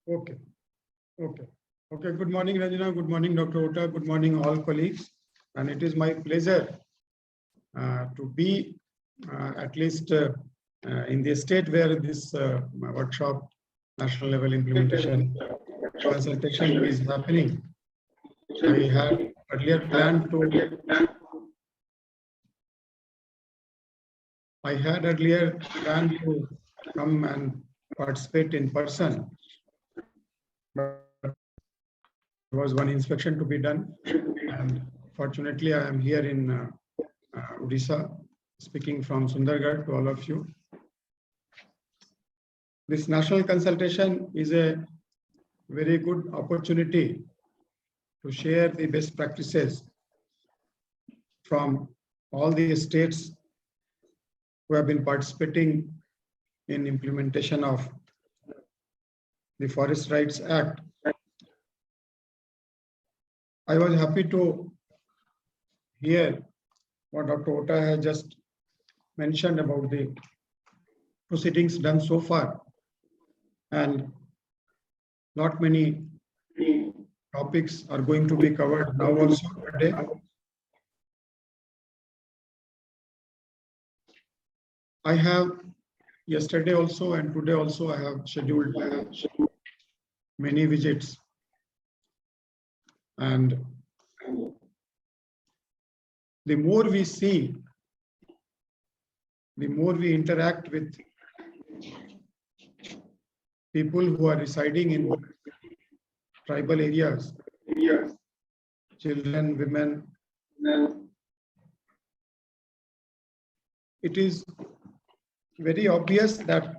Okay. Good morning, Rajana. Good morning, Dr. Ota. Good morning, all colleagues. And it is my pleasure to be at least in the state where this workshop, national level implementation consultation is happening. I had earlier planned to come and participate in person, but there was one inspection to be done, and fortunately I am here in Odisha, speaking from Sundargarh to all of you. This national consultation is a very good opportunity to share the best practices from all the states who have been participating in implementation of the Forest Rights Act. I was happy to hear what Dr. Ota has just mentioned about the proceedings done so far, and not many topics are going to be covered now also today. I have yesterday also and today also I have scheduled many visits, and the more we see, the more we interact with people who are residing in tribal areas, children, women, it is very obvious that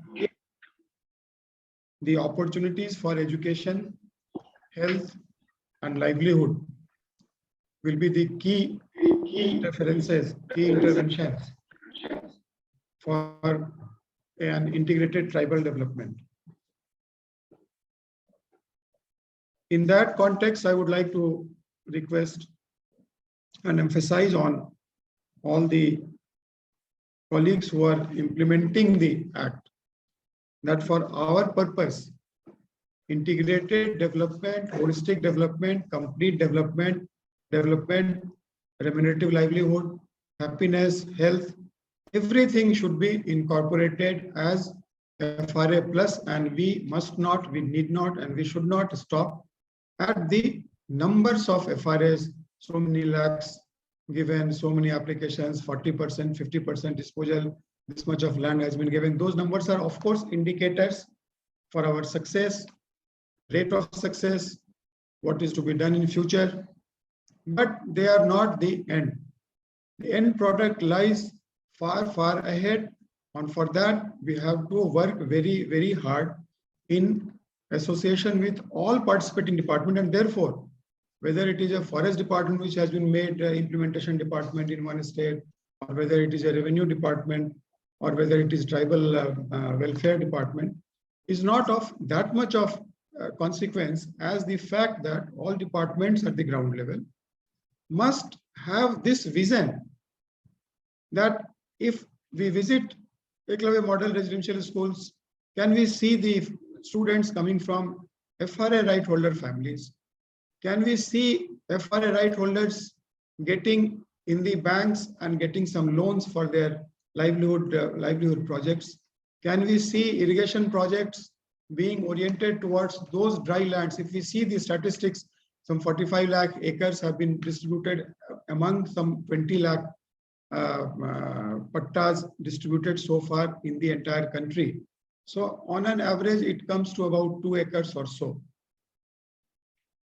the opportunities for education, health, and livelihood will be the key interventions for an integrated tribal development. In that context, I would like to request and emphasize on all the colleagues who are implementing the Act that for our purpose, integrated development, holistic development, complete development, remunerative livelihood, happiness, health, everything should be incorporated as FRA plus, and we must not, we need not, and we should not stop at the numbers of FRAs, so many lakhs given, so many applications, 40%, 50% disposal, this much of land has been given. Those numbers are of course indicators for our success, rate of success, what is to be done in future, but they are not the end. The end product lies far, far ahead, and for that we have to work very, very hard in association with all participating departments, and therefore whether it is a forest department which has been made implementation department in one state, or whether it is a revenue department, or whether it is tribal welfare department, is not of that much of consequence as the fact that all departments at the ground level must have this vision that if we visit Eklavya model residential schools, can we see the students coming from FRA right holder families? Can we see FRA right holders getting in the banks and getting some loans for their livelihood projects? Can we see irrigation projects being oriented towards those dry lands? If we see the statistics, some 45 lakh acres have been distributed among some 20 lakh pattas distributed so far in the entire country. So on an average, it comes to about 2 acres or so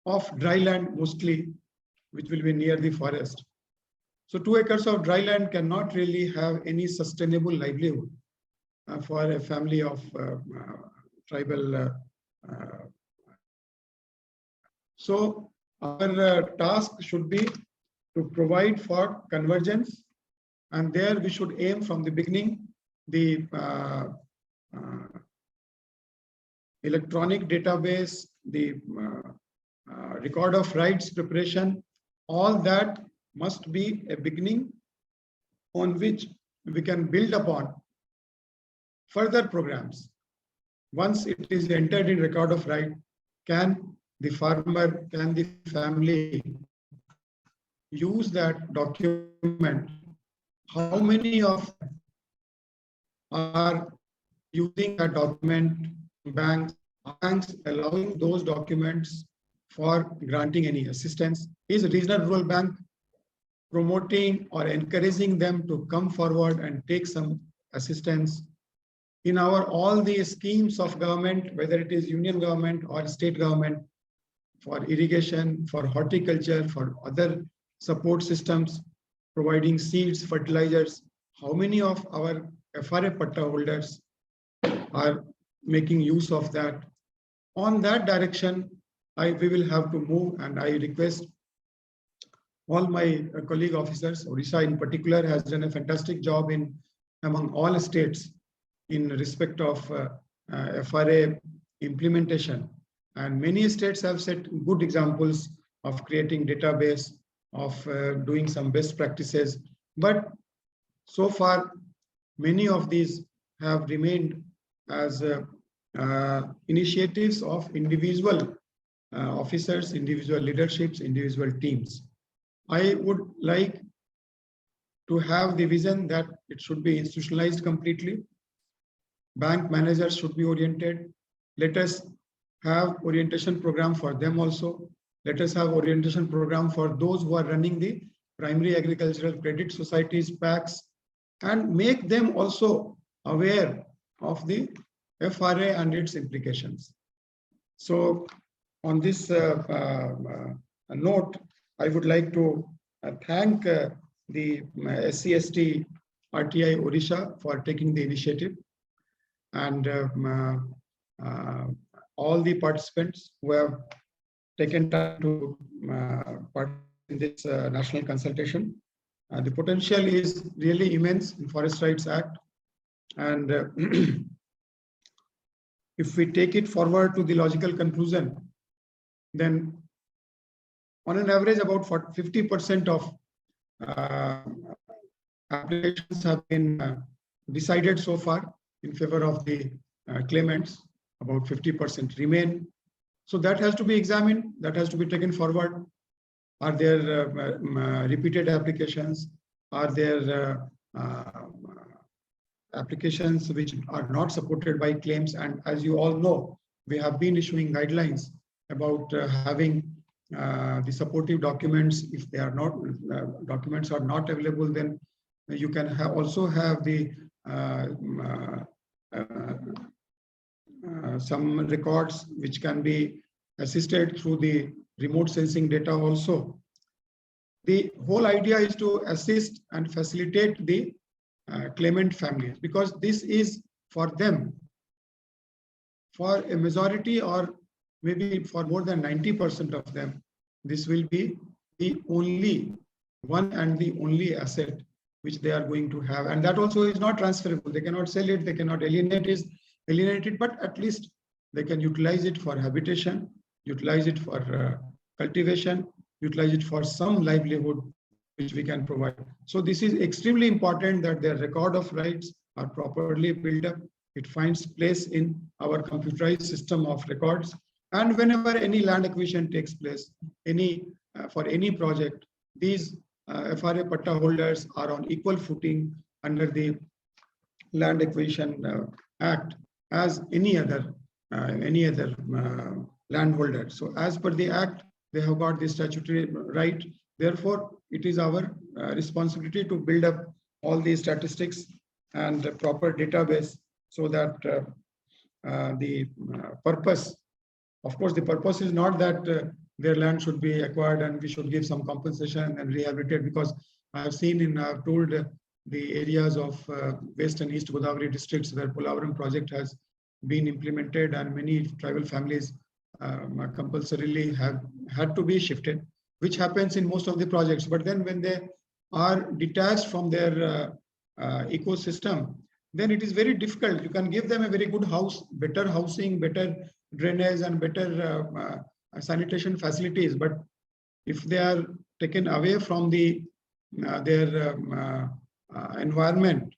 of dry land mostly, which will be near the forest. So 2 acres of dry land cannot really have any sustainable livelihood for a family of tribal. So our task should be to provide for convergence, and there we should aim from the beginning the electronic database, the record of rights preparation, all that must be a beginning on which we can build upon further programs. Once it is entered in record of right, can the farmer, can the family use that document? How many of them are using that document? Banks allowing those documents for granting any assistance? Is regional rural bank promoting or encouraging them to come forward and take some assistance? In our all the schemes of government, whether it is union government or state government, for irrigation, for horticulture, for other support systems, providing seeds, fertilizers, how many of our FRA patta holders are making use of that? On that direction, we will have to move, and I request all my colleague officers. Odisha in particular has done a fantastic job in among all states in respect of FRA implementation. And many states have set good examples of creating database, of doing some best practices. But so far, many of these have remained as initiatives of individual officers, individual leaderships, individual teams. I would like to have the vision that it should be institutionalized completely. Bank managers should be oriented. Let us have orientation program for them also. Let us have orientation program for those who are running the primary agricultural credit societies, PACs, and make them also aware of the FRA and its implications. So on this note, I would like to thank the SCST RTI Odisha for taking the initiative, and all the participants who have taken time to participate in this national consultation. The potential is really immense in Forest Rights Act, and if we take it forward to the logical conclusion, then on an average about 50% of applications have been decided so far in favor of the claimants. About 50% remain. So that has to be examined, that has to be taken forward. Are there repeated applications? Are there applications which are not supported by claims? And as you all know, we have been issuing guidelines about having the supportive documents. If they are not, documents are not available, then you can also have the some records which can be assisted through the remote sensing data also. The whole idea is to assist and facilitate the claimant families, because this is for them, for a majority or maybe for more than 90% of them, this will be the only one and the only asset which they are going to have. And that also is not transferable. They cannot sell it, they cannot alienate it, but at least they can utilize it for habitation, utilize it for cultivation, utilize it for some livelihood which we can provide. So this is extremely important that their record of rights are properly built up. It finds place in our computerized system of records. And whenever any land acquisition takes place, for any project, these FRA patta holders are on equal footing under the Land Acquisition Act as any other landholder. So as per the Act, they have got the statutory right. Therefore, it is our responsibility to build up all these statistics and the proper database, so that the purpose, of course, the purpose is not that their land should be acquired and we should give some compensation and rehabilitate, because I have seen I've told the areas of West and East Godavari districts where Polavaram project has been implemented, and many tribal families compulsorily have had to be shifted, which happens in most of the projects. But then when they are detached from their ecosystem, then it is very difficult. You can give them a very good house, better housing, better drainage, and better sanitation facilities. But if they are taken away from their environment,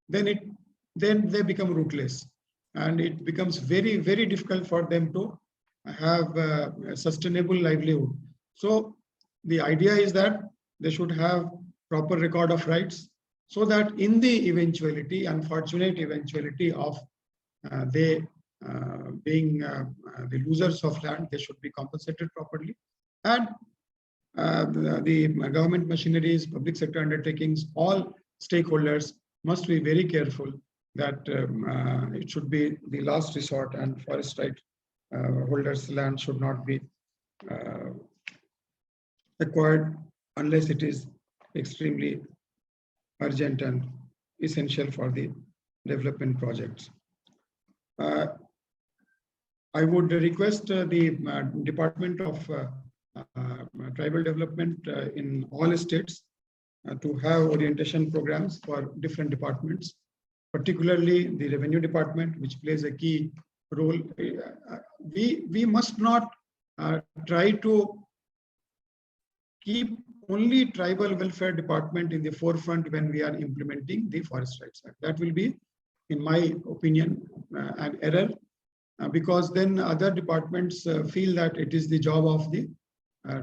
then they become rootless, and it becomes very, very difficult for them to have a sustainable livelihood. So the idea is that they should have proper record of rights, so that in the eventuality, unfortunate eventuality of they being the losers of land, they should be compensated properly. And the government machineries, public sector undertakings, all stakeholders must be very careful that it should be the last resort, and forest right holders' land should not be acquired unless it is extremely urgent and essential for the development projects. I would request the Department of Tribal Development in all states to have orientation programs for different departments, particularly the Revenue Department, which plays a key role. We must not try to keep only Tribal Welfare Department in the forefront when we are implementing the Forest Rights Act. That will be, in my opinion, an error, because then other departments feel that it is the job of the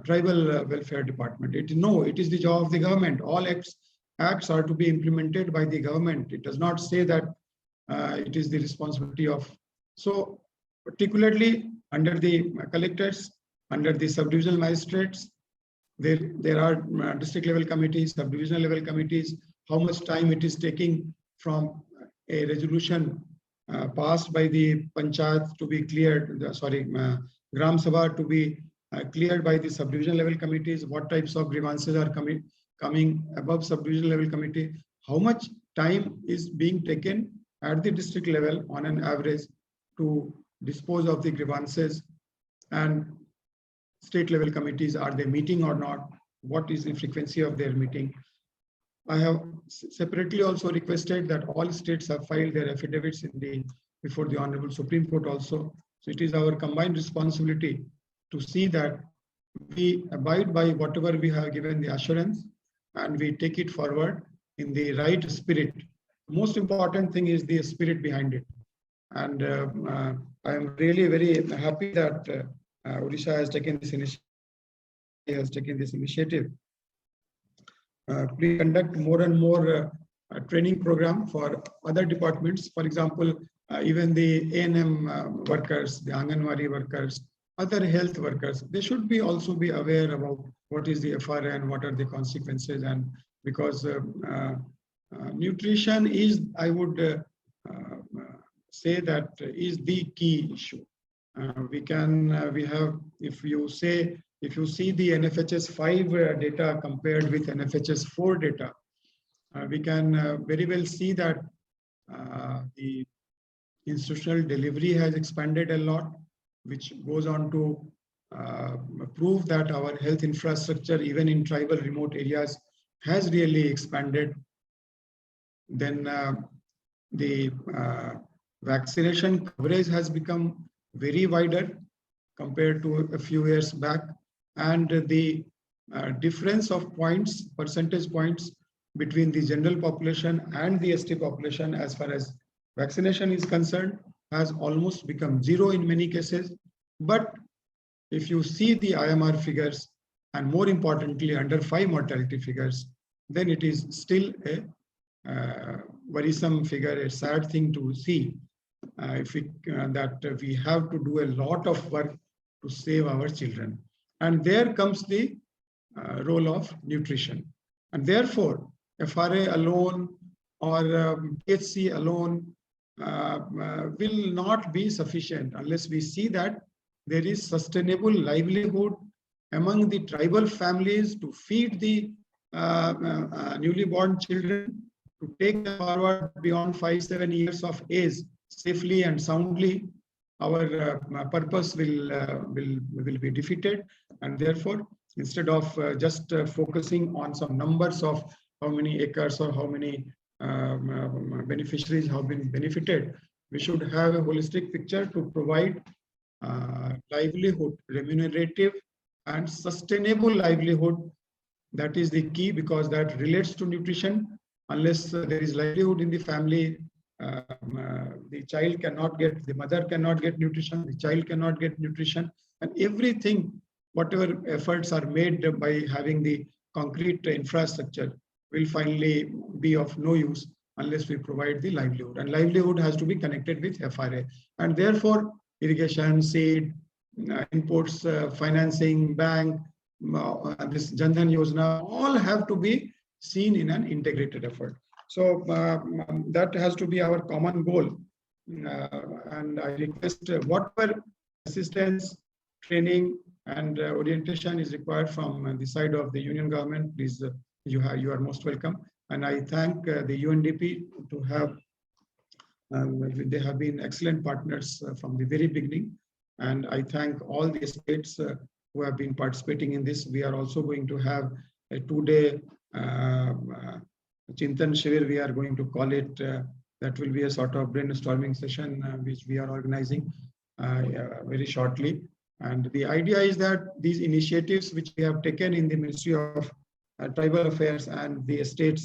Tribal Welfare Department. It is the job of the government. All acts are to be implemented by the government. It does not say that it is the responsibility of. So particularly under the collectors, under the subdivisional magistrates, there are district level committees, subdivisional level committees, how much time it is taking from a resolution passed by the panchayat to be cleared, Gram Sabha to be cleared by the subdivision level committees, what types of grievances are coming above subdivision level committee, how much time is being taken at the district level on an average to dispose of the grievances, and state level committees, are they meeting or not? What is the frequency of their meeting? I have separately also requested that all states have filed their affidavits before the Honorable Supreme Court also. So it is our combined responsibility to see that we abide by whatever we have given the assurance, and we take it forward in the right spirit. Most important thing is the spirit behind it. And I am really very happy that Odisha has taken this initiative. Please conduct more and more training program for other departments. For example, even the A&M workers, the Anganwadi workers, other health workers, they should also be aware about what is the FRA and what are the consequences. And because nutrition is, I would say that is the key issue. If you see the NFHS 5 data compared with NFHS 4 data, we can very well see that the institutional delivery has expanded a lot, which goes on to prove that our health infrastructure, even in tribal remote areas, has really expanded. Then the vaccination coverage has become very wider compared to a few years back, and the difference of percentage points between the general population and the ST population as far as vaccination is concerned has almost become zero in many cases. But if you see the IMR figures, and more importantly under 5 mortality figures, then it is still a worrisome figure, a sad thing to see. That we have to do a lot of work to save our children. And there comes the role of nutrition. And therefore, FRA alone or PHC alone will not be sufficient unless we see that there is sustainable livelihood among the tribal families to feed the newly born children, to take them forward beyond 5-7 years of age safely and soundly. Our purpose will be defeated, and therefore, instead of just focusing on some numbers of how many acres or how many beneficiaries have been benefited, we should have a holistic picture to provide livelihood, remunerative and sustainable livelihood. That is the key, because that relates to nutrition. Unless there is livelihood in the family, the child cannot get, the mother cannot get nutrition, the child cannot get nutrition, and everything, whatever efforts are made by having the concrete infrastructure will finally be of no use unless we provide the livelihood. And livelihood has to be connected with FRA. And therefore, irrigation, seed, inputs, financing, bank, this Jan Dhan Yojana, all have to be seen in an integrated effort. So that has to be our common goal. And I request whatever assistance, training, and orientation is required from the side of the union government, please, you are most welcome. And I thank the UNDP to have, they have been excellent partners from the very beginning. And I thank all the states who have been participating in this. We are also going to have a 2-day Chintan Shivir, we are going to call it. That will be a sort of brainstorming session which we are organizing very shortly. And the idea is that these initiatives which we have taken in the Ministry of Tribal Affairs and the state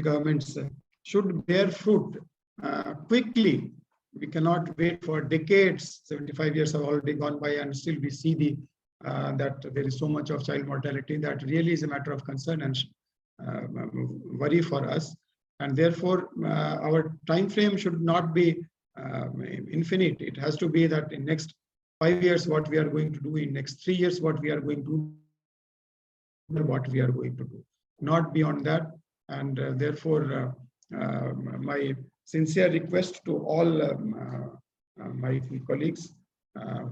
governments should bear fruit quickly. We cannot wait for decades. 75 years have already gone by, and still we see that there is so much of child mortality that really is a matter of concern and worry for us. And therefore, our time frame should not be infinite. It has to be that in next 5 years, what we are going to do, in next 3 years, what we are going to do, not beyond that. And therefore, my sincere request to all my colleagues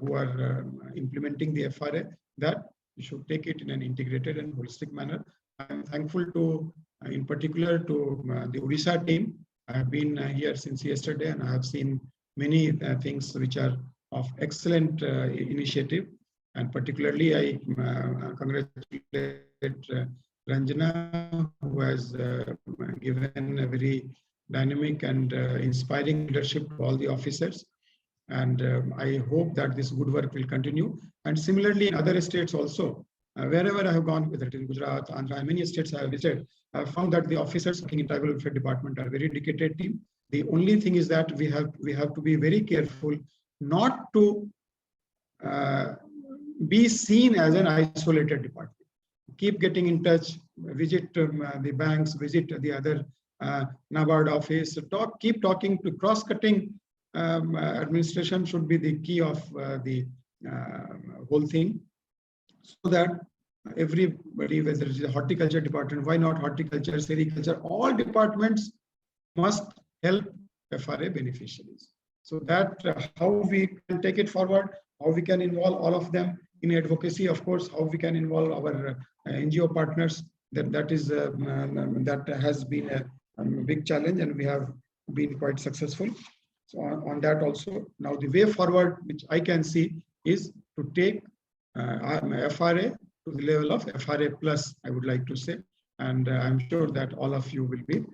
who are implementing the FRA, that we should take it in an integrated and holistic manner. I am thankful to, in particular, to the Odisha team. I have been here since yesterday, and I have seen many things which are of excellent initiative. And particularly, I congratulate Ranjana, who has given a very dynamic and inspiring leadership to all the officers. And I hope that this good work will continue. And similarly, in other states also, wherever I have gone, whether it is Gujarat, Andhra, many states I have visited, I have found that the officers working in Tribal Welfare Department are a very dedicated team. The only thing is that we have to be very careful not to be seen as an isolated department. Keep getting in touch, visit the banks, visit the other NABARD office, keep talking to cross-cutting administration should be the key of the whole thing, so that everybody, whether it is a horticulture department, why not horticulture, sericulture, all departments must help FRA beneficiaries. So that how we can take it forward, how we can involve all of them in advocacy, of course, how we can involve our NGO partners, that has been a big challenge, and we have been quite successful. So on that also, now the way forward, which I can see, is to take FRA to the level of FRA plus, I would like to say, and I'm sure that all of you will be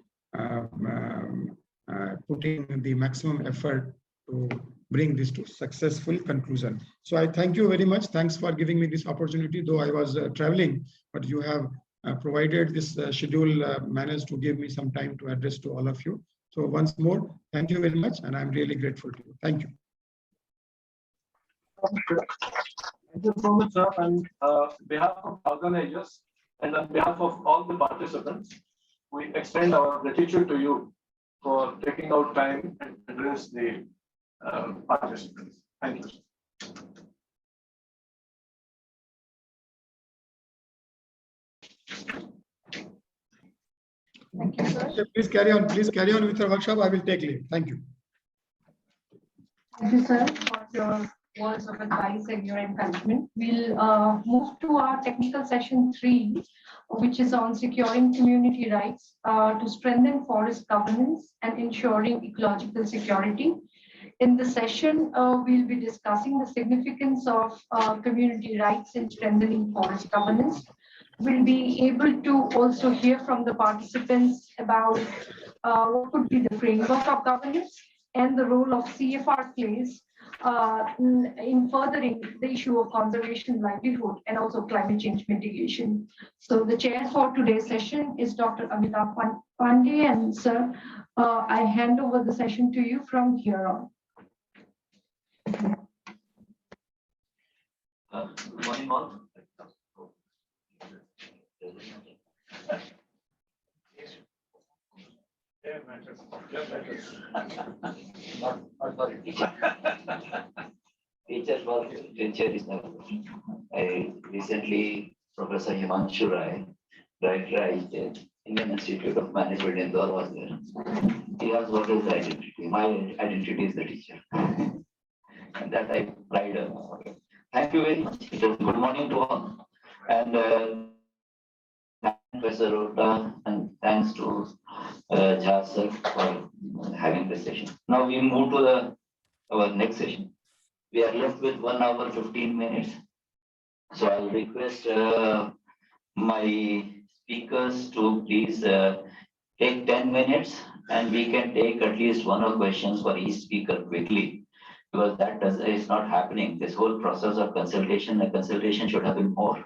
putting the maximum effort to bring this to successful conclusion. So I thank you very much. Thanks for giving me this opportunity, though I was traveling, but you have provided this schedule, managed to give me some time to address to all of you. So once more, thank you very much, and I'm really grateful to you. Thank you. Thank you so much, sir. And on behalf of organizers and on behalf of all the participants, we extend our gratitude to you for taking out time and address the participants. Thank you. Thank you, sir. Please carry on. Please carry on with your workshop. I will take leave. Thank you. Thank you, sir, for your words of advice and your encouragement. We'll move to our technical session 3, which is on securing community rights to strengthen forest governance and ensuring ecological security. In the session, we'll be discussing the significance of community rights in strengthening forest governance. We'll be able to also hear from the participants about what could be the framework of governance and the role of CFR plays in furthering the issue of conservation, livelihood, and also climate change mitigation. So the chair for today's session is Dr. Amitabh Pandey, and sir, I hand over the session to you from here on. Good morning, all. Not for teacher. Teacher for teacher is not. I recently, Professor Himanshu Rai, Director IIT, Indian Institute of Management in Indore was there. He asked what is the identity. My identity is the teacher. And that I pride on. Thank you very much. It was good morning to all. And Professor Rota, and thanks to Jha sir for having this session. Now we move to our next session. We are left with 1 hour 15 minutes. So I'll request my speakers to please take 10 minutes, and we can take at least one or questions for each speaker quickly, because that is not happening. This whole process of consultation, the consultation should have been more,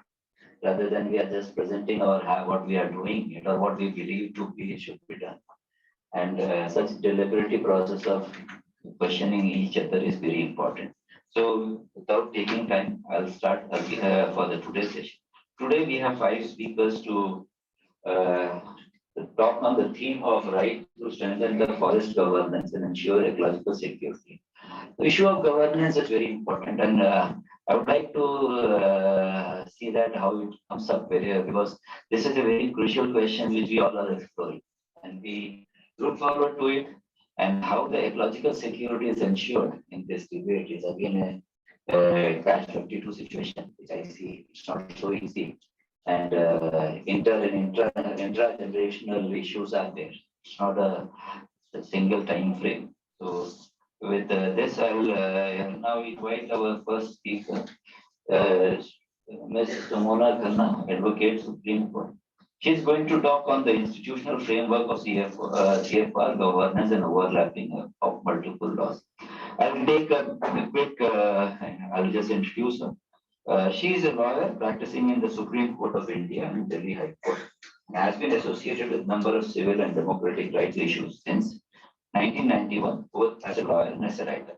rather than we are just presenting what we are doing it or what we believe to be should be done. And such deliberate process of questioning each other is very important. So without taking time, I'll start for the today's session. Today we have 5 speakers to talk on the theme of right to strengthen the forest governance and ensure ecological security. The issue of governance is very important, and I would like to see that how it comes up because this is a very crucial question which we all are exploring, and we look forward to it. And how the ecological security is ensured in this debate is again a catch-22 situation, which I see it's not so easy. And intra-generational issues are there. It's not a single time frame. So with this, I will now invite our first speaker, Ms. Sumona Khanna, Advocate, Supreme Court. She's going to talk on the institutional framework of CFR governance and overlapping of multiple laws. I'll take a quick, I'll just introduce her. She is a lawyer practicing in the Supreme Court of India and Delhi High Court. Has been associated with a number of civil and democratic rights issues since 1991, both as a lawyer and as a writer.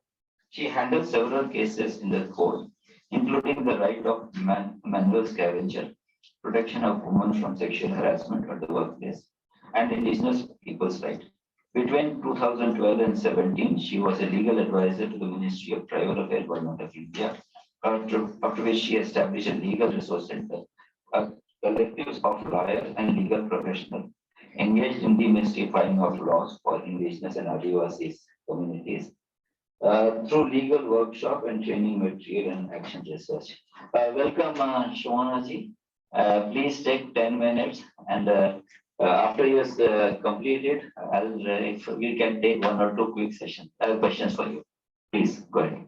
She handled several cases in the court, including the right of manual scavenger, protection of women from sexual harassment at the workplace, and indigenous people's rights. Between 2012 and 17, she was a legal advisor to the Ministry of Tribal Affairs, Government of India, after which she established a legal resource center, a collective of lawyers and legal professionals engaged in demystifying of laws for indigenous and Adivasis communities through legal workshop and training material and action research. Welcome, Shomana ji. Please take 10 minutes, and after you complete it, if we can take 1 or 2 quick sessions, questions for you. Please go ahead.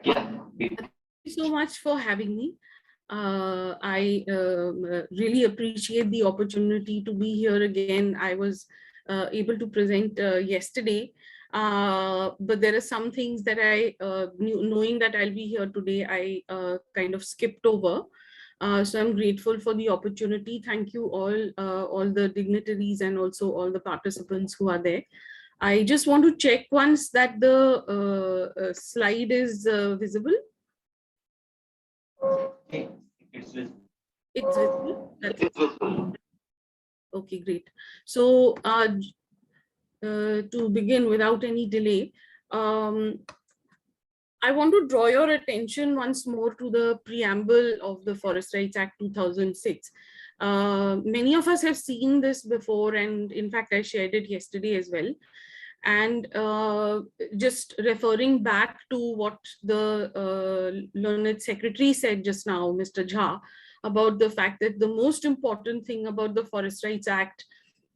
Yeah. Thank you so much for having me. I really appreciate the opportunity to be here again. I was able to present yesterday, but there are some things that I, knowing that I'll be here today, I kind of skipped over. So I'm grateful for the opportunity. Thank you all the dignitaries and also all the participants who are there. I just want to check once that the slide is visible. It's visible. It's visible. That's it. Okay, great. So to begin without any delay, I want to draw your attention once more to the preamble of the Forest Rights Act 2006. Many of us have seen this before, and in fact, I shared it yesterday as well. And just referring back to what the learned secretary said just now, Mr. Jha, about the fact that the most important thing about the Forest Rights Act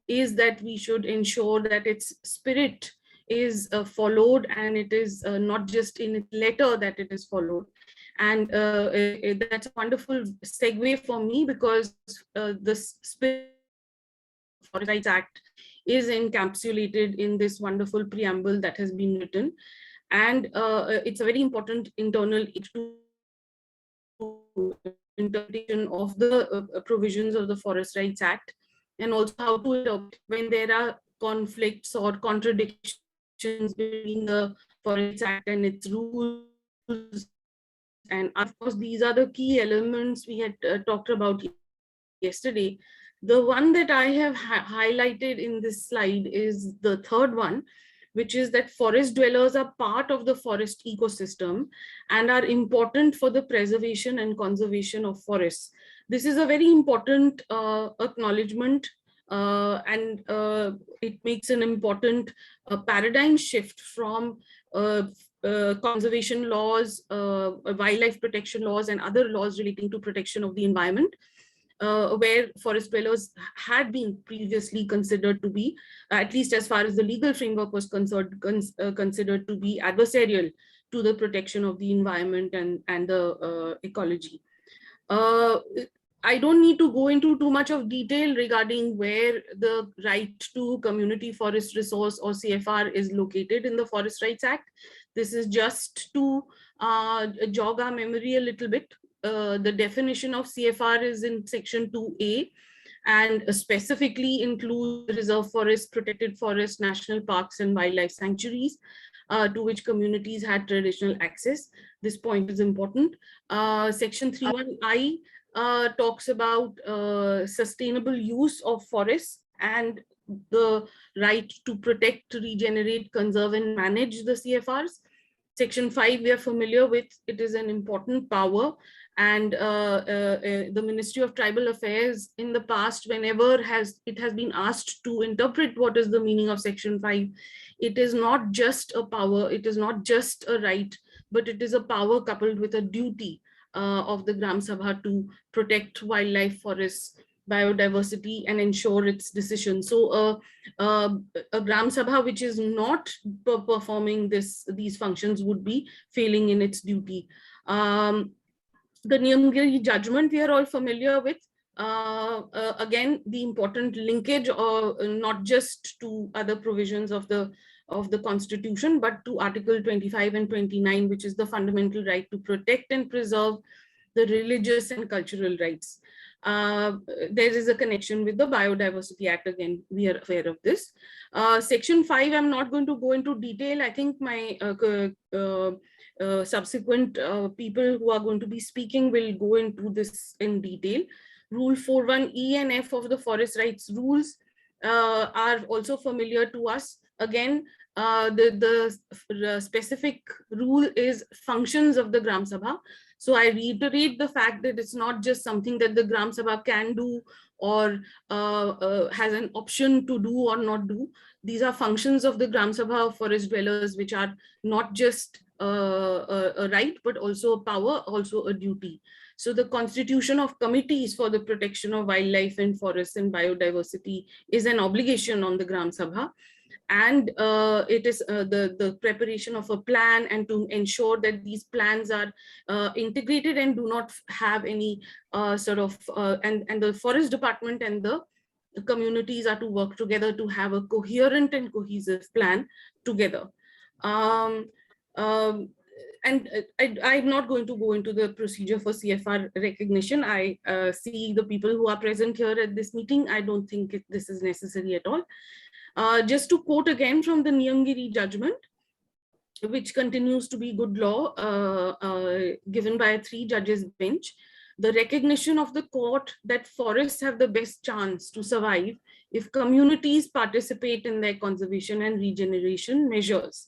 is that we should ensure that its spirit is followed, and it is not just in its letter that it is followed. And that's a wonderful segue for me, because the spirit of the Forest Rights Act is encapsulated in this wonderful preamble that has been written. And it's a very important internal interpretation of the provisions of the Forest Rights Act, and also how to interpret when there are conflicts or contradictions between the Forest Act and its rules. And of course, these are the key elements we had talked about yesterday. The one that I have highlighted in this slide is the third one, which is that forest dwellers are part of the forest ecosystem and are important for the preservation and conservation of forests. This is a very important acknowledgement, and it makes an important paradigm shift from conservation laws, wildlife protection laws, and other laws relating to protection of the environment, where forest dwellers had been previously considered to be, at least as far as the legal framework was concerned, considered to be adversarial to the protection of the environment and the ecology. I don't need to go into too much of detail regarding where the right to community forest resource, or CFR, is located in the Forest Rights Act. This is just to jog our memory a little bit. The definition of CFR is in section 2A, and specifically includes reserve forests, protected forests, national parks, and wildlife sanctuaries, to which communities had traditional access. This point is important. Section 3.1I talks about sustainable use of forests and the right to protect, regenerate, conserve, and manage the CFRs. Section 5 we are familiar with. It is an important power, and the Ministry of Tribal Affairs in the past, whenever it has been asked to interpret what is the meaning of Section 5, it is not just a power, it is not just a right, but it is a power coupled with a duty of the Gram Sabha to protect wildlife, forests, biodiversity, and ensure its decision. So a Gram Sabha which is not performing these functions would be failing in its duty. The Niyamgiri judgment we are all familiar with. Again, the important linkage, not just to other provisions of the Constitution, but to Article 25 and 29, which is the fundamental right to protect and preserve the religious and cultural rights. There is a connection with the Biodiversity Act. Again, we are aware of this. Section 5, I'm not going to go into detail. I think my subsequent people who are going to be speaking will go into this in detail. Rule 4.1E and F of the forest rights rules are also familiar to us. Again, the specific rule is functions of the Gram Sabha. So I reiterate the fact that it's not just something that the Gram Sabha can do or has an option to do or not do. These are functions of the Gram Sabha of forest dwellers, which are not just a right, but also a power, also a duty. So the constitution of committees for the protection of wildlife and forests and biodiversity is an obligation on the Gram Sabha. And it is the preparation of a plan, and to ensure that these plans are integrated and do not have any and the forest department and the communities are to work together to have a coherent and cohesive plan together. And I'm not going to go into the procedure for CFR recognition. I see the people who are present here at this meeting. I don't think this is necessary at all. Just to quote again from the Niyamgiri judgment, which continues to be good law, given by a 3-judges bench, the recognition of the court that forests have the best chance to survive if communities participate in their conservation and regeneration measures.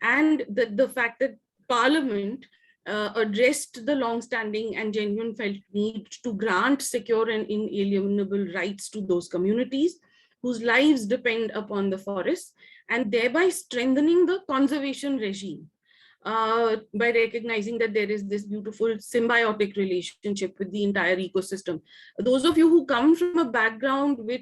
And the fact that Parliament addressed the long-standing and genuine felt need to grant secure and inalienable rights to those communities whose lives depend upon the forests, and thereby strengthening the conservation regime by recognizing that there is this beautiful symbiotic relationship with the entire ecosystem. Those of you who come from a background with,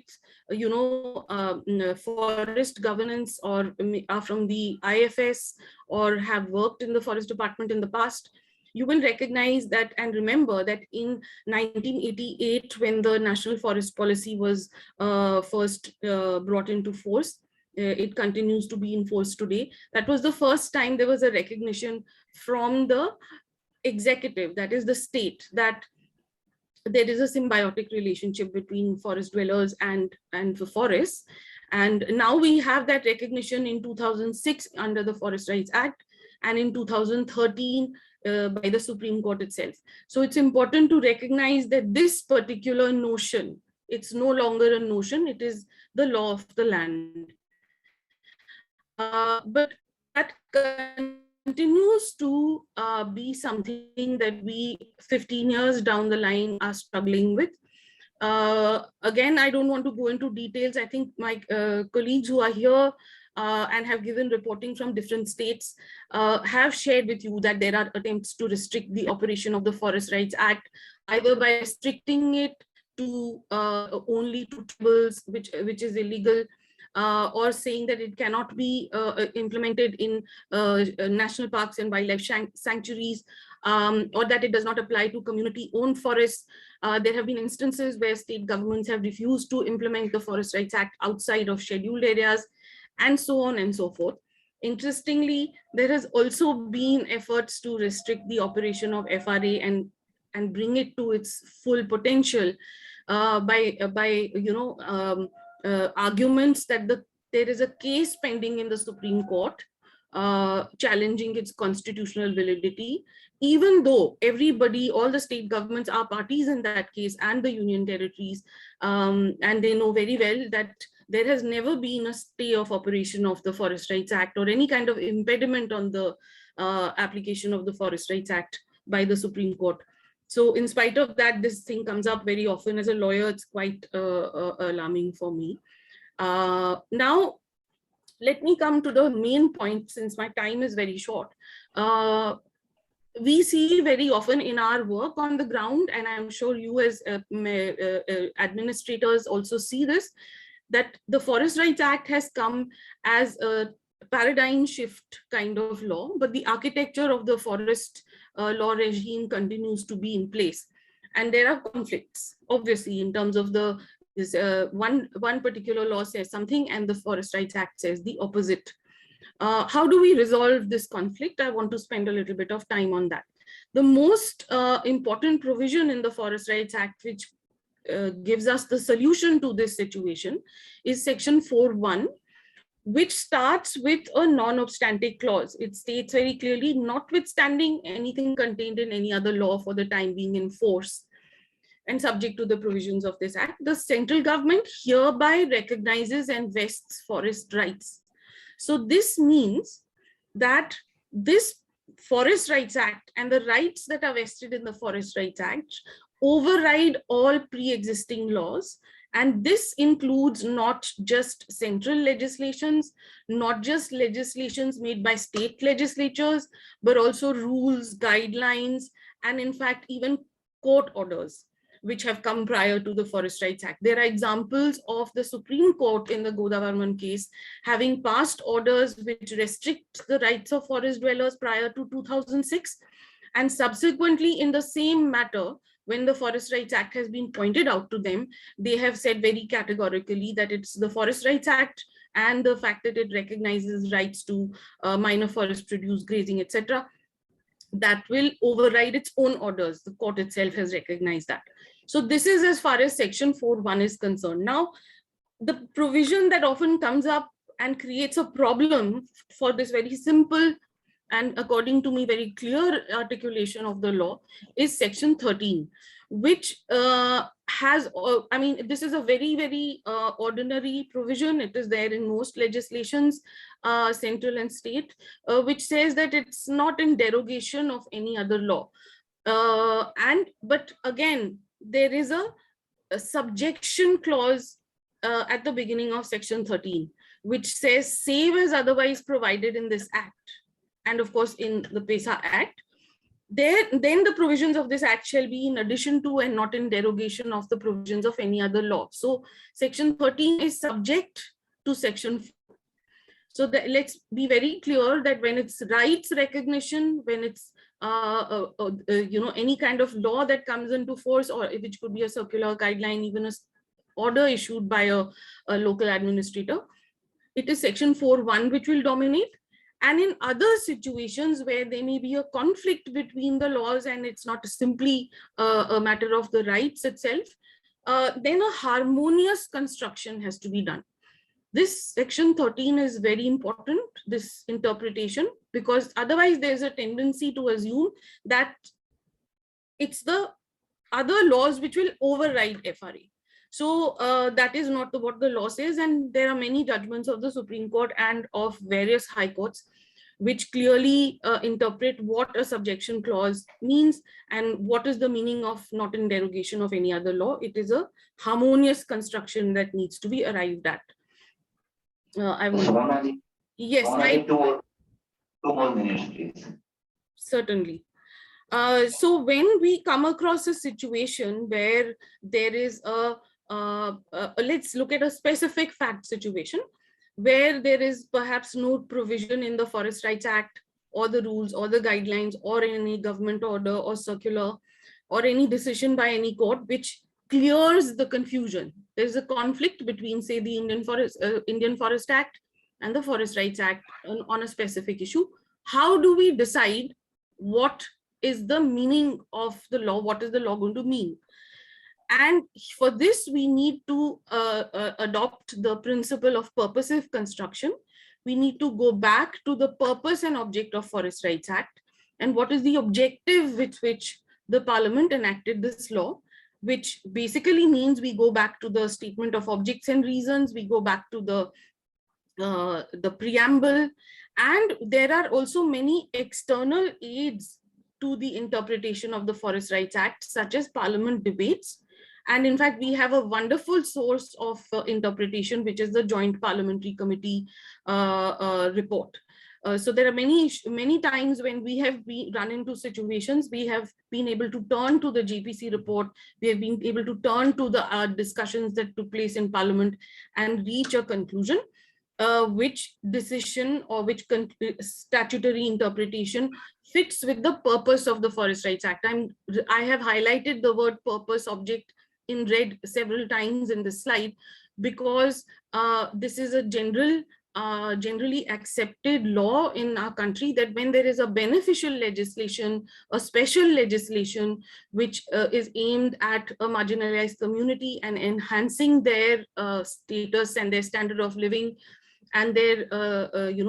forest governance, or are from the IFS or have worked in the forest department in the past, you will recognize that and remember that in 1988, when the National Forest Policy was first brought into force, it continues to be in force today. That was the first time there was a recognition from the executive, that is the state, that there is a symbiotic relationship between forest dwellers and the forests. And now we have that recognition in 2006 under the Forest Rights Act, and in 2013 by the Supreme Court itself. So it's important to recognize that this particular notion, it's no longer a notion, it is the law of the land. But that continues to be something that we 15 years down the line are struggling with. Again, I don't want to go into details. I think my colleagues who are here and have given reporting from different states have shared with you that there are attempts to restrict the operation of the Forest Rights Act, either by restricting it to only to tribals, which is illegal, or saying that it cannot be implemented in national parks and wildlife sanctuaries, or that it does not apply to community-owned forests. There have been instances where state governments have refused to implement the Forest Rights Act outside of scheduled areas, and so on and so forth. Interestingly, there has also been efforts to restrict the operation of FRA and bring it to its full potential by arguments that there is a case pending in the Supreme Court challenging its constitutional validity, even though everybody, all the state governments are parties in that case, and the union territories, and they know very well that there has never been a stay of operation of the Forest Rights Act or any kind of impediment on the application of the Forest Rights Act by the Supreme Court. So in spite of that, this thing comes up very often. As a lawyer, it's quite alarming for me. Now, let me come to the main point, since my time is very short. We see very often in our work on the ground, and I'm sure you as administrators also see this, that the Forest Rights Act has come as a paradigm shift kind of law, but the architecture of the forest law regime continues to be in place. And there are conflicts, obviously, in terms of the one particular law says something and the Forest Rights Act says the opposite. How do we resolve this conflict? I want to spend a little bit of time on that. The most important provision in the Forest Rights Act, which gives us the solution to this situation, is section 4.1, which starts with a non-obstante clause. It states very clearly, notwithstanding anything contained in any other law for the time being in force and subject to the provisions of this act, the central government hereby recognizes and vests forest rights. So this means that this Forest Rights Act and the rights that are vested in the Forest Rights Act override all pre-existing laws. And this includes not just central legislations, not just legislations made by state legislatures, but also rules, guidelines, and in fact, even court orders, which have come prior to the Forest Rights Act. There are examples of the Supreme Court in the Godavarman case having passed orders which restrict the rights of forest dwellers prior to 2006. And subsequently, in the same matter, when the Forest Rights Act has been pointed out to them, they have said very categorically that it's the Forest Rights Act and the fact that it recognizes rights to minor forest produce, grazing, etc., that will override its own orders. The court itself has recognized that. So this is as far as section 4.1 is concerned. Now, the provision that often comes up and creates a problem for this very simple and according to me very clear articulation of the law is section 13, which has, I mean, this is a very, very ordinary provision. It is there in most legislations, central and state, which says that it's not in derogation of any other law. But again, there is a subjection clause at the beginning of section 13, which says, save as otherwise provided in this act, and of course in the PESA Act, then the provisions of this act shall be in addition to and not in derogation of the provisions of any other law. So section 13 is subject to section 4. So let's be very clear that when it's rights recognition, when it's any kind of law that comes into force, or which could be a circular guideline, even a order issued by a local administrator, it is section 4(1) which will dominate. And in other situations where there may be a conflict between the laws and it's not simply a matter of the rights itself, then a harmonious construction has to be done. This section 13 is very important, this interpretation, because otherwise there's a tendency to assume that it's the other laws which will override FRA. So that is not what the law says, and there are many judgments of the Supreme Court and of various high courts which clearly interpret what a subjection clause means and what is the meaning of not in derogation of any other law. It is a harmonious construction that needs to be arrived at. Yes, two more minutes, please. Certainly. So when we come across a situation where there is let's look at a specific fact situation where there is perhaps no provision in the Forest Rights Act or the rules or the guidelines or any government order or circular or any decision by any court which clears the confusion. There's a conflict between, say, the Indian Forest Act and the Forest Rights Act on a specific issue. How do we decide what is the meaning of the law? What is the law going to mean? And for this, we need to adopt the principle of purposive construction. We need to go back to the purpose and object of Forest Rights Act and what is the objective with which the Parliament enacted this law, which basically means we go back to the statement of objects and reasons, we go back to the preamble, and there are also many external aids to the interpretation of the Forest Rights Act, such as Parliament debates. And in fact, we have a wonderful source of interpretation, which is the Joint Parliamentary Committee report. So there are many times when we have run into situations, we have been able to turn to the JPC report, we have been able to turn to the discussions that took place in Parliament and reach a conclusion, which decision or which statutory interpretation fits with the purpose of the Forest Rights Act. I have highlighted the word purpose object in red several times in this slide because this is a generally accepted law in our country that when there is a beneficial legislation, a special legislation which is aimed at a marginalized community and enhancing their status and their standard of living and their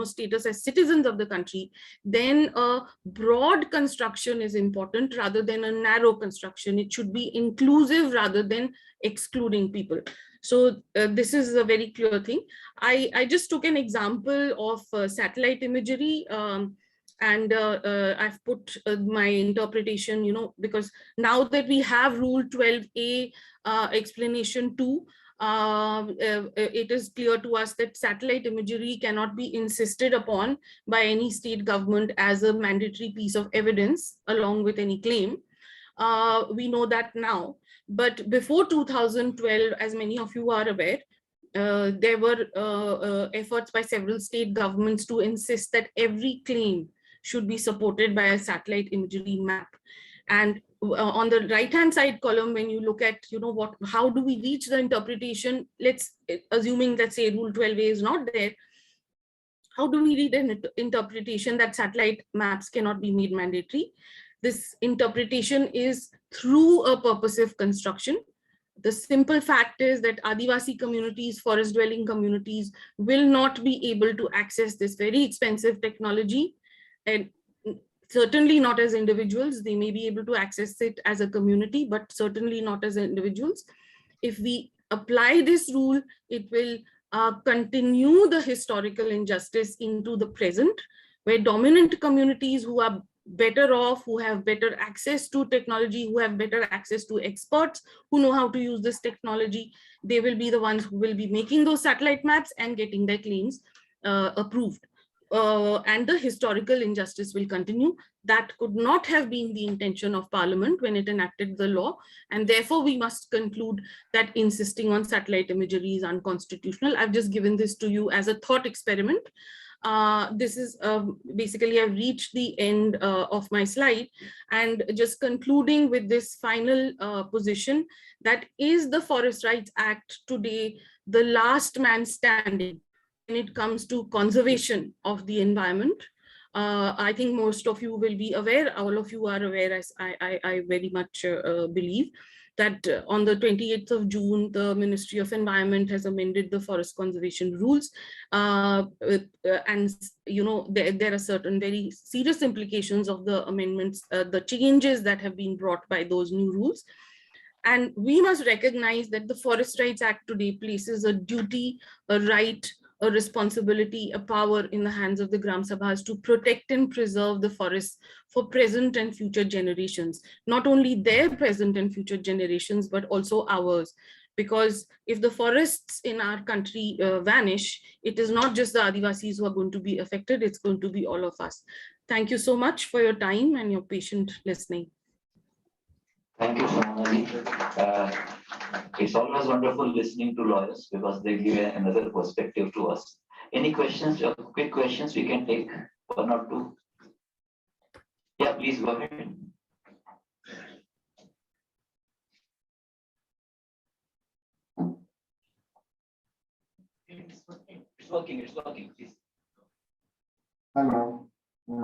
status as citizens of the country, then a broad construction is important rather than a narrow construction. It should be inclusive rather than excluding people. So this is a very clear thing. I just took an example of satellite imagery, and I've put my interpretation, because now that we have Rule 12A explanation 2, it is clear to us that satellite imagery cannot be insisted upon by any state government as a mandatory piece of evidence along with any claim. We know that now, but before 2012, as many of you are aware, there were efforts by several state governments to insist that every claim should be supported by a satellite imagery map. And on the right-hand side column, when you look at, how do we reach the interpretation? Let's say Rule 12A is not there. How do we read an interpretation that satellite maps cannot be made mandatory? This interpretation is through a purposive construction. The simple fact is that Adivasi communities, forest dwelling communities will not be able to access this very expensive technology, and certainly not as individuals. They may be able to access it as a community, but certainly not as individuals. If we apply this rule, it will continue the historical injustice into the present, where dominant communities who are better off, who have better access to technology, who have better access to experts, who know how to use this technology, they will be the ones who will be making those satellite maps and getting their claims approved. and the historical injustice will continue. That could not have been the intention of Parliament when it enacted the law, and therefore we must conclude that insisting on satellite imagery is unconstitutional. I've just given this to you as a thought experiment. This is basically, I've reached the end of my slide, and just concluding with this final position, that is the Forest Rights Act today the last man standing when it comes to conservation of the environment. I think most of you will be aware, all of you are aware, as I very much believe, that on the 28th of June, the Ministry of Environment has amended the forest conservation rules. And, you know, there are certain very serious implications of the amendments, the changes that have been brought by those new rules. And we must recognize that the Forest Rights Act today places a duty, a right, a responsibility, a power in the hands of the Gram Sabhas to protect and preserve the forests for present and future generations, not only their present and future generations, but also ours. Because if the forests in our country vanish, it is not just the Adivasis who are going to be affected, it's going to be all of us. Thank you so much for your time and your patient listening. Thank you, Sonali. It's always wonderful listening to lawyers because they give another perspective to us. Any questions, quick questions we can take, one or two? Yeah, please go ahead. It's working, please. Hello.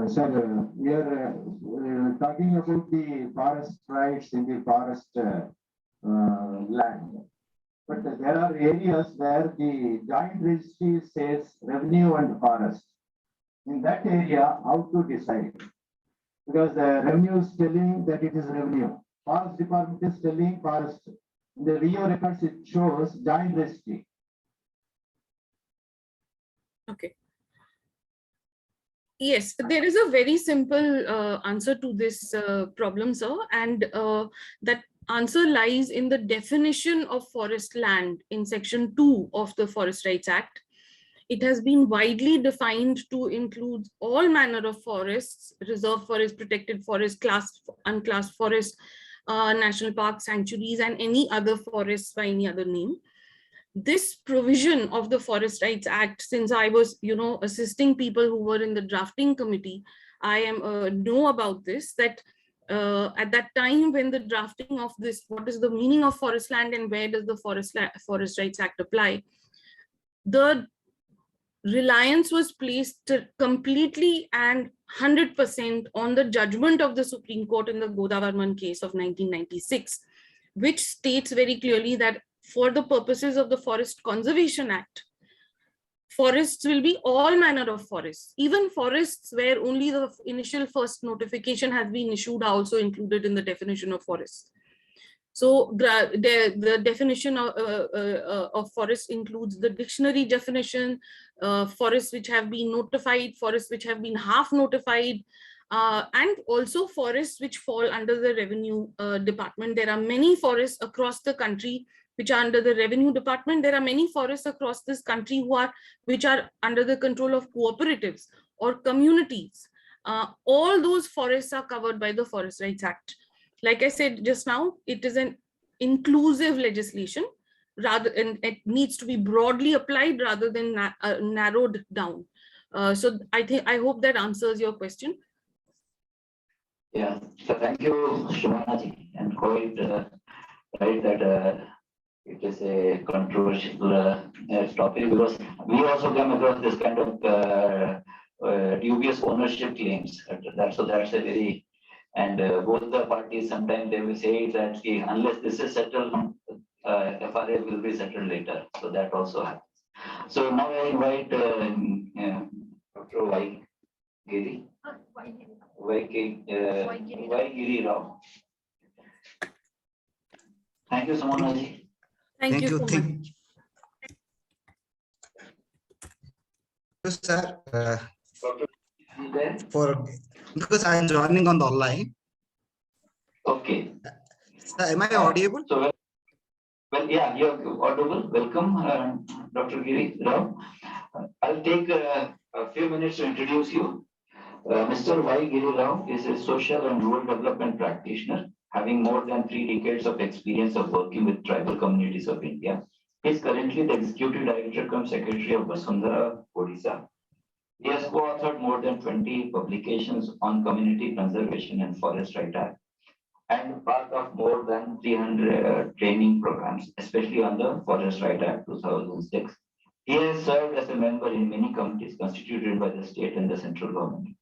Sir, we are talking about the forest rights in the forest land. But there are areas where the joint registry says revenue and forest. In that area, how to decide? Because the revenue is telling that it is revenue. Forest department is telling forest. In the VO records, it shows joint registry. Okay. Yes, there is a very simple answer to this problem, sir, and that answer lies in the definition of forest land in Section 2 of the Forest Rights Act. It has been widely defined to include all manner of forests, reserve forests, protected forests, classed, unclassed forests, national parks, sanctuaries, and any other forests by any other name. This provision of the Forest Rights Act, since I was, assisting people who were in the drafting committee, I am know about this, that at that time when the drafting of this, what is the meaning of forest land and where does the Forest Rights Act apply, the reliance was placed completely and 100% on the judgment of the Supreme Court in the Godavarman case of 1996, which states very clearly that for the purposes of the Forest Conservation Act, forests will be all manner of forests. Even forests where only the initial first notification has been issued are also included in the definition of forest. So the definition of forest includes the dictionary definition, forests which have been notified, forests which have been half notified, and also forests which fall under the Revenue Department. There are many forests across the country which are under the Revenue Department. There are many forests across this country which are under the control of cooperatives or communities. All those forests are covered by the Forest Rights Act. Like I said just now, it is an inclusive legislation, and it needs to be broadly applied rather than narrowed down. So I hope that answers your question. Yeah, so thank you, Shivanaji, and quite right that it is a controversial topic because we also come across this kind of dubious ownership claims. That's a very, and both the parties sometimes they will say that unless this is settled, FRA will be settled later. So that also happens. So now I invite Dr. Y. Giri. Y. Giri Rao. Thank you, Samanaji. Thank you so much. Sir, because I am joining on the online. Okay. Sir, am I audible? So, well, yeah, you're audible. Welcome, Dr. Giri Rao. I'll take a few minutes to introduce you. Mr. Y. Giri Rao is a social and rural development practitioner, having more than 3 decades of experience of working with tribal communities of India. He is currently the Executive Director cum Secretary of Vasundhara, Odisha. He has co-authored more than 20 publications on community conservation and forest rights act, and part of more than 300 training programs, especially on the Forest Rights Act 2006. He has served as a member in many committees constituted by the state and the central government.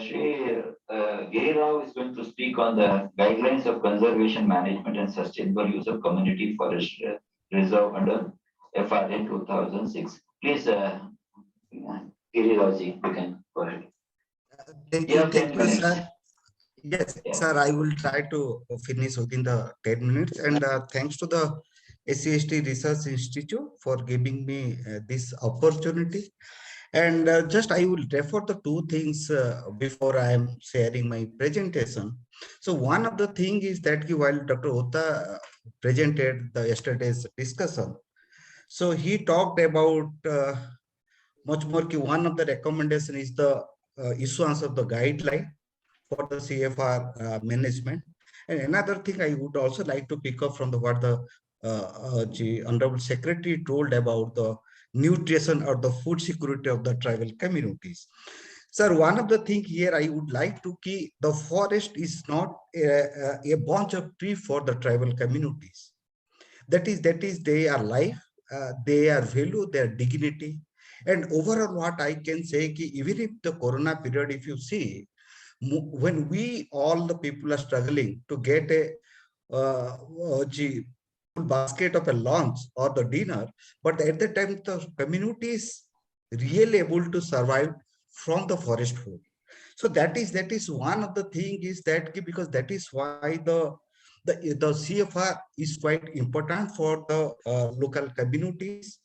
Shri Giri Rao is going to speak on the guidelines of conservation management and sustainable use of community forest reserve under FRA 2006. Please, Giri Rao ji, you can go ahead. Thank You you, have 10 minutes. sir. Yes, Yeah. sir, I will try to finish within the 10 minutes. And thanks to the SCST Research Institute for giving me this opportunity. And just I will refer the two things before I am sharing my presentation. So one of the thing is that while Dr. Ota presented the yesterday's discussion, so he talked about much more. One of the recommendation is the issuance of the guideline for the CFR management. And another thing I would also like to pick up from what the Honorable Secretary told about the nutrition or the food security of the tribal communities. Sir, one of the things here I would like to key, the forest is not a bunch of tree for the tribal communities. That is, they are life, they are value, their dignity. And overall, what I can say, even if the Corona period, if you see, when we all the people are struggling to get a basket of a lunch or the dinner, but at the time the community is really able to survive from the forest food. So that is one of the thing is that because that is why the CFR is quite important for the local communities,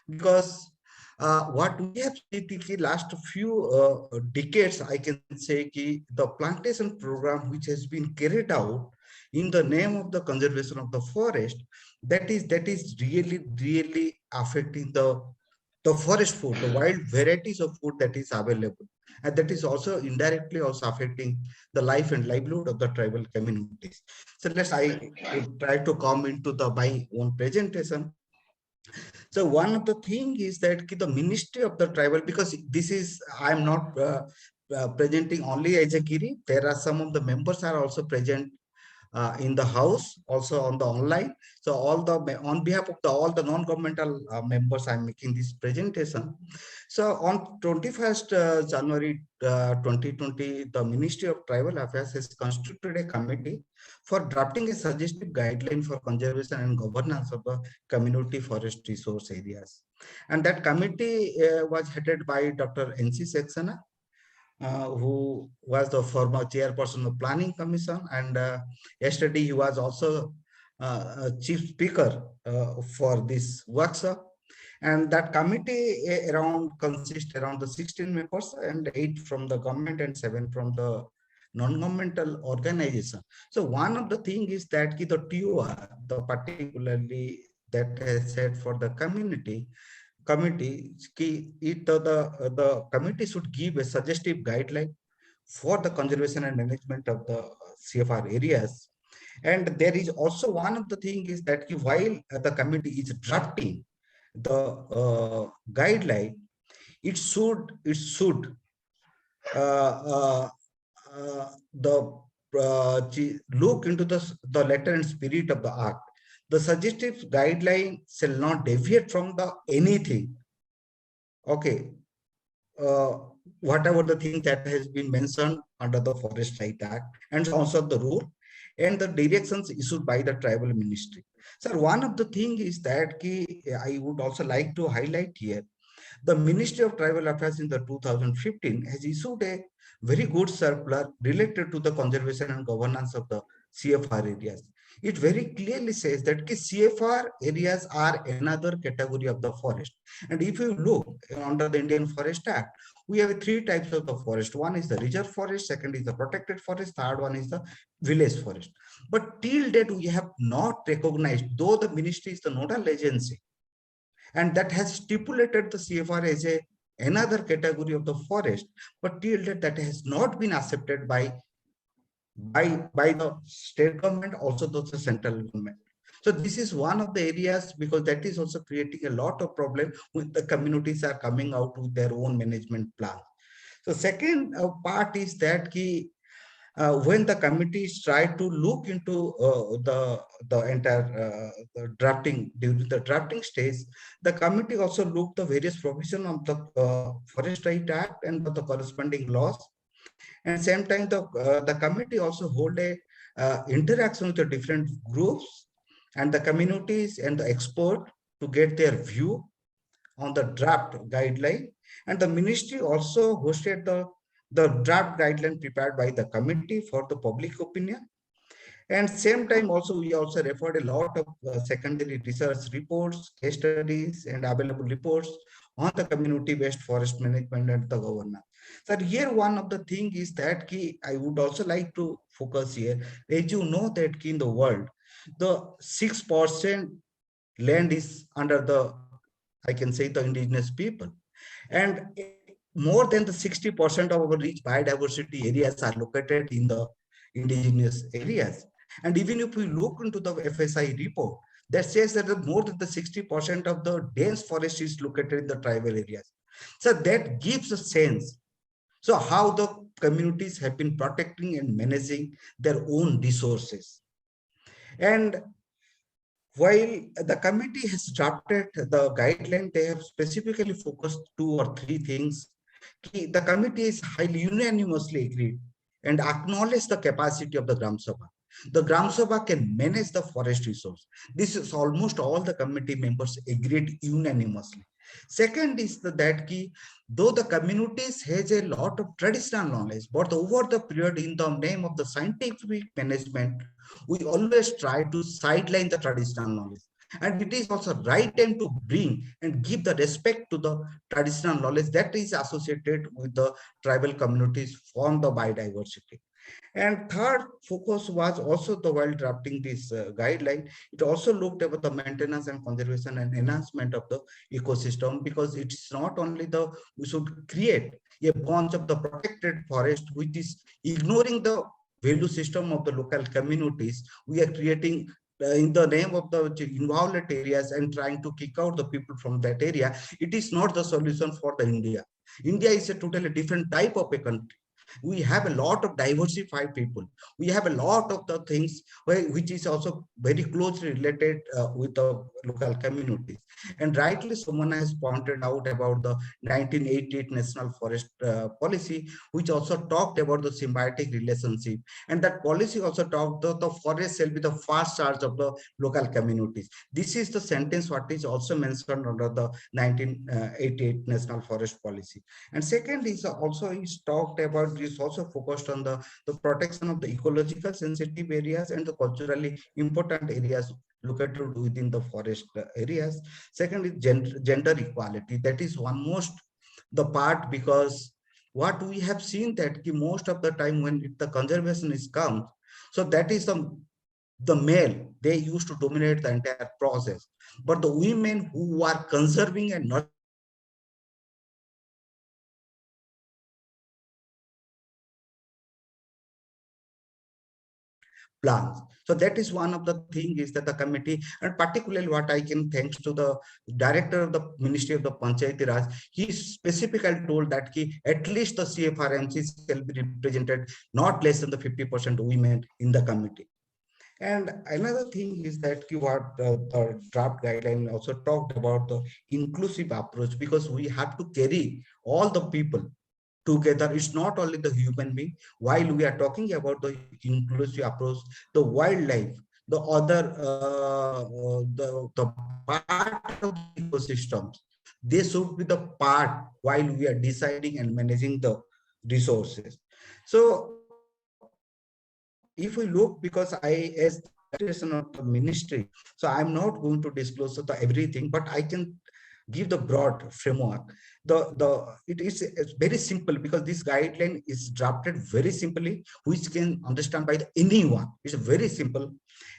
because what we have seen in last few decades, I can say the plantation program which has been carried out in the name of the conservation of the forest, that is really affecting the forest food, the wild varieties of food that is available. And that is also indirectly also affecting the life and livelihood of the tribal communities. So I try to come into my own presentation. So one of the thing is that the Ministry of the Tribal, because this is, I'm not presenting only as a Giri, there are some of the members are also present in the house, also on the online. So on behalf of all the non-governmental members, I'm making this presentation. So on 21st January 2020, the Ministry of Tribal Affairs has constituted a committee for drafting a suggestive guideline for conservation and governance of the community forest resource areas. And that committee was headed by Dr. N.C. Saxena, who was the former chairperson of Planning Commission, and yesterday he was also chief speaker for this workshop. And that committee consists around the 16 members, and 8 from the government and 7 from the non-governmental organization. So one of the thing is that the TOR, the particularly that has said for the committee, the committee should give a suggestive guideline for the conservation and management of the CFR areas. And there is also one of the thing is that while the committee is drafting the guideline, it should look into the letter and spirit of the act. The suggestive guideline shall not deviate from the anything. Okay. Whatever the thing that has been mentioned under the Forest Rights Act, and also the rule and the directions issued by the tribal ministry. Sir, one of the thing is that I would also like to highlight here, the Ministry of Tribal Affairs in the 2015 has issued a very good circular related to the conservation and governance of the CFR areas. It very clearly says that CFR areas are another category of the forest. And if you look under the Indian Forest Act, we have 3 types of the forest. One is the reserve forest, second is the protected forest, third one is the village forest. But till date, we have not recognized, though the ministry is the nodal agency, and that has stipulated the CFR as a another category of the forest, but till that has not been accepted by the state government, also the central government. So this is one of the areas, because that is also creating a lot of problem when the communities are coming out with their own management plan. So second part is that when the committees try to look into the entire the drafting, during the drafting stage, the committee also looked the various provision of the Forest Right Act and the corresponding laws. And same time, the committee also hold a interaction with the different groups and the communities and the expert to get their view on the draft guideline. And the ministry also hosted the draft guideline prepared by the committee for the public opinion. And same time also, we also referred a lot of secondary research reports, case studies, and available reports on the community-based forest management and the governance. So here one of the thing is that I would also like to focus here. As you know that in the world, the 6% land is under the, I can say, the indigenous people. And more than the 60% of our rich biodiversity areas are located in the indigenous areas. And even if we look into the FSI report, that says that more than the 60% of the dense forest is located in the tribal areas. So that gives a sense. So how the communities have been protecting and managing their own resources. And while the committee has drafted the guideline, they have specifically focused 2 or 3 things. The committee is highly unanimously agreed and acknowledged the capacity of the Gram Sabha. The Gram Sabha can manage the forest resource. This is almost all the committee members agreed unanimously. Second is that though the communities has a lot of traditional knowledge, but over the period, in the name of the scientific management, we always try to sideline the traditional knowledge. And it is also right time to bring and give the respect to the traditional knowledge that is associated with the tribal communities from the biodiversity. And third focus was also the while drafting this guideline, it also looked at the maintenance and conservation and enhancement of the ecosystem, because it's not only we should create a bunch of the protected forest, which is ignoring the value system of the local communities. We are creating in the name of the involved areas and trying to kick out the people from that area. It is not the solution for the India. India is a totally different type of a country. We have a lot of diversified people. We have a lot of the things which is also very closely related with the local communities. And rightly, someone has pointed out about the 1988 National Forest Policy, which also talked about the symbiotic relationship. And that policy also talked the forest shall be the first charge of the local communities. This is the sentence what is also mentioned under the 1988 National Forest Policy. And second is also is talked about, is also focused on the protection of the ecological sensitive areas and the culturally important areas located within the forest areas. Second is gender equality. That is one most the part, because what we have seen that most of the time when the conservation is come, so that is the male, they used to dominate the entire process. But the women who are conserving and not plans. So that is one of the thing is that the committee, and particularly what I can thanks to the director of the Ministry of the Panchayati Raj, he specifically told that at least the CFRMC shall be represented not less than the 50% women in the committee. And another thing is that what the draft guideline also talked about the inclusive approach, because we have to carry all the people together. It's not only the human being. While we are talking about the inclusive approach, the wildlife, the other the part of the ecosystems, they should be the part while we are deciding and managing the resources. So if we look, because I, as the of the ministry, so I'm not going to disclose everything, but I can give the broad framework. It is it's very simple because this guideline is drafted very simply, which can understand by anyone. It's very simple.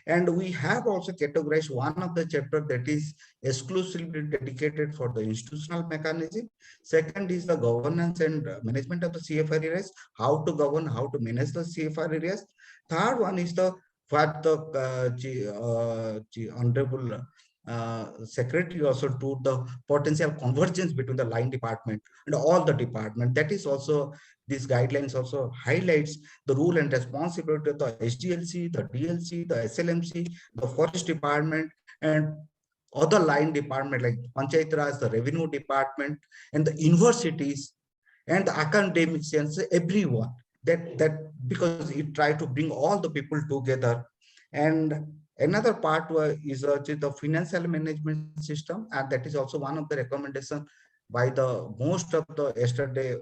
And we have also categorized one of the chapter that is exclusively dedicated for the institutional mechanism. Second is the governance and management of the CFR areas, how to govern, how to manage the CFR areas. Third one is the what the Honorable Secretary also to the potential convergence between the line department and all the department. That is also, these guidelines also highlights the role and responsibility of the SDLC, the DLC, the SLMC, the forest department, and other line department like Panchayat Raj, the revenue department, and the universities and the academicians, everyone. That because it try to bring all the people together. And another part is the financial management system, and that is also one of the recommendations by the most of the yesterday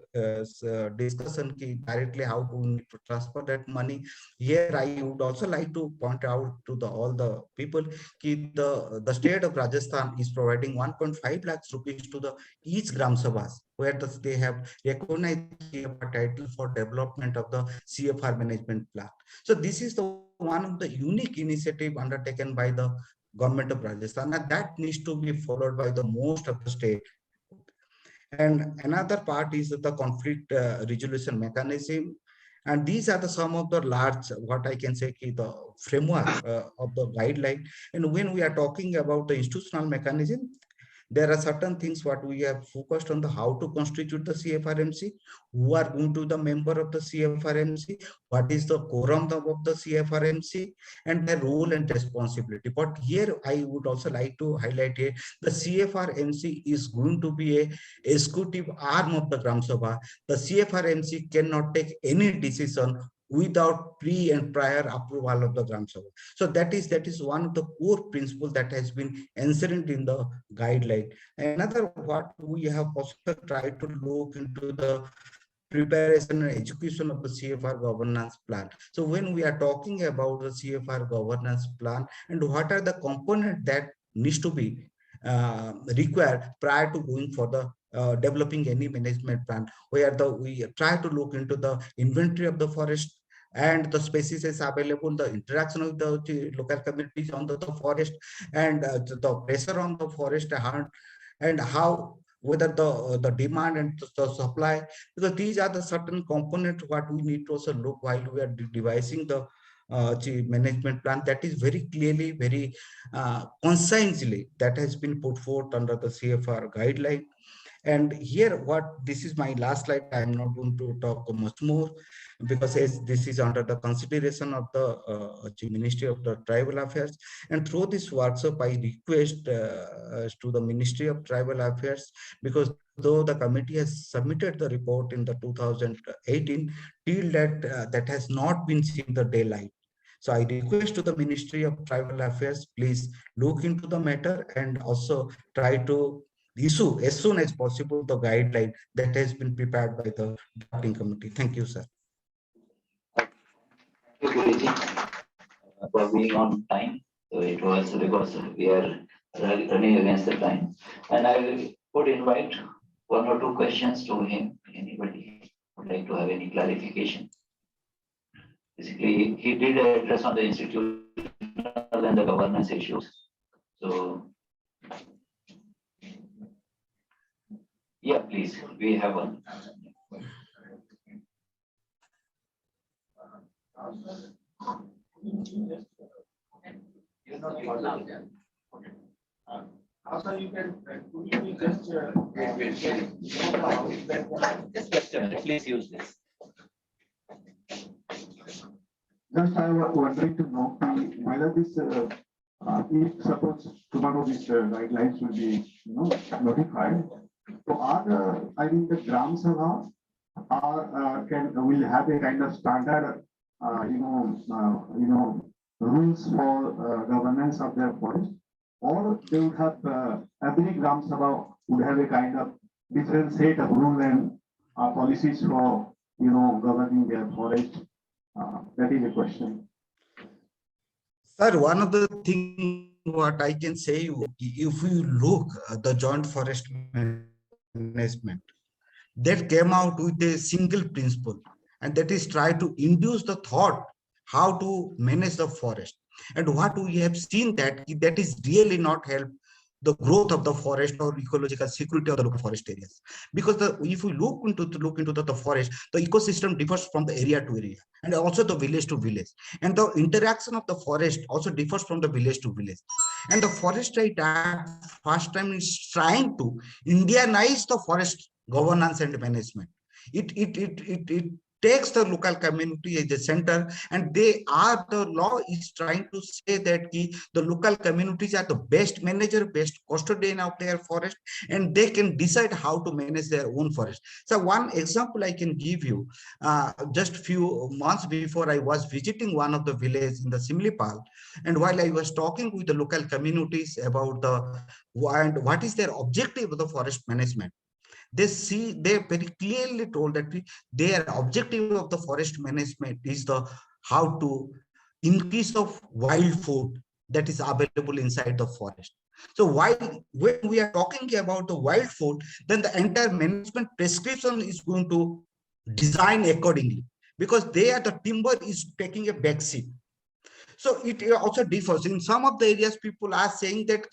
discussion key directly how to need to transfer that money. Here I would also like to point out to all the people ki the state of Rajasthan is providing 1.5 lakhs rupees to the each Gram Sabhas, where they have recognized CFR title for development of the CFR management plan. So this is the one of the unique initiative undertaken by the government of Rajasthan, and that needs to be followed by the most of the state. And another part is the conflict resolution mechanism. And these are the some of the large, what I can say, the framework of the guideline. And when we are talking about the institutional mechanism, there are certain things what we have focused on the how to constitute the CFRMC, who are going to the member of the CFRMC, what is the quorum of the CFRMC, and their role and responsibility. But here I would also like to highlight here, the CFRMC is going to be a executive arm of the Gram Sabha. The CFRMC cannot take any decision without pre and prior approval of the Gram Sabha. So that is one of the core principles that has been inherent in the guideline. Another what we have also tried to look into the preparation and execution of the CFR governance plan. So when we are talking about the CFR governance plan and what are the components that needs to be required prior to going for the developing any management plan, where we try to look into the inventory of the forest and the species is available, the interaction of the local communities on the forest, and the pressure on the forest, and how whether the demand and the supply, because these are the certain components what we need to also look while we are devising the management plan. That is very clearly, very concisely that has been put forth under the CFR guideline. And here, this is my last slide. I am not going to talk much more because as this is under the consideration of the Ministry of the Tribal Affairs. And through this workshop, I request to the Ministry of Tribal Affairs, because though the committee has submitted the report in the 2018, till that has not been seen the daylight. So I request to the Ministry of Tribal Affairs, please look into the matter and also try to issue as soon as possible the guideline that has been prepared by the drafting committee. Thank you, sir. Thank you, Guriji, for being on time. So it was because we are running against the time. And I would invite one or two questions to him. Anybody would like to have any clarification? Basically, he did address on the institutional and the governance issues. So, yeah, please, we have one. Also, you can just Please use this. just I was wondering to know whether this if suppose tomorrow these guidelines will be notified. So are the Gram Sabha will have a kind of standard rules for governance of their forest, or they would have every Gram Sabha would have a kind of different set of rules and policies for governing their forest. That is a question. Sir, one of the things what I can say, if you look at the joint forest management, that came out with a single principle, and that is try to induce the thought how to manage the forest. And what we have seen that is really not help the growth of the forest or ecological security of the local forest areas. Because if we look into the forest, the ecosystem differs from the area to area and also the village to village. And the interaction of the forest also differs from the village to village. And the Forest Right Act first time is trying to Indianize the forest governance and management. It takes the local community as the center, and the law is trying to say that the local communities are the best manager, best custodian of their forest, and they can decide how to manage their own forest. So one example I can give you, just few months before I was visiting one of the villages in the Simlipal, and while I was talking with the local communities about what is their objective of the forest management, they very clearly told that their objective of the forest management is the how to increase of wild food that is available inside the forest. So when we are talking about the wild food, then the entire management prescription is going to design accordingly, because the timber is taking a back seat. So it also differs. In some of the areas, people are saying that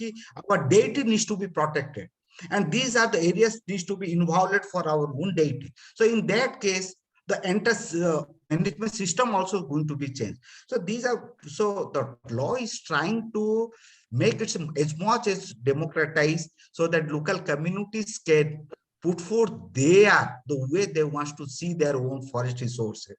our deity needs to be protected. And these are the areas needs to be involved for our own deity. So in that case, the entire management system also going to be changed. So the law is trying to make it as much as democratized so that local communities can put forth the way they want to see their own forest resources.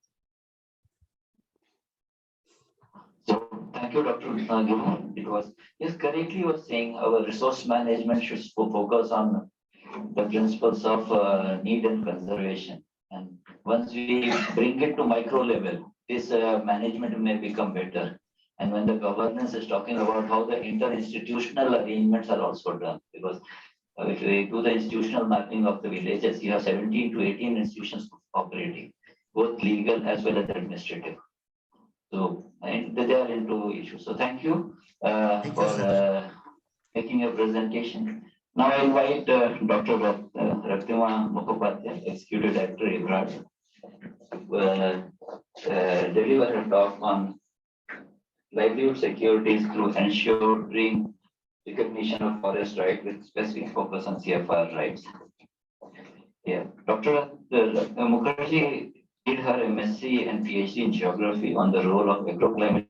So thank you, Dr. Guru. It was, yes, correctly you were saying our resource management should focus on the principles of need and conservation. And once we bring it to micro level, this management may become better. And when the governance is talking about how the interinstitutional arrangements are also done, because if we do the institutional mapping of the villages, you have 17 to 18 institutions operating, both legal as well as administrative. So, and they are into issues. So thank you for making a presentation. Now I invite Dr. Ratima Mukhopadhyay, Executive Director, IBRAD, deliver a talk on livelihood securities through ensuring recognition of forest rights with specific focus on CFR rights. Yeah, Dr. Mukherjee did her MSc and PhD in geography on the role of agroclimate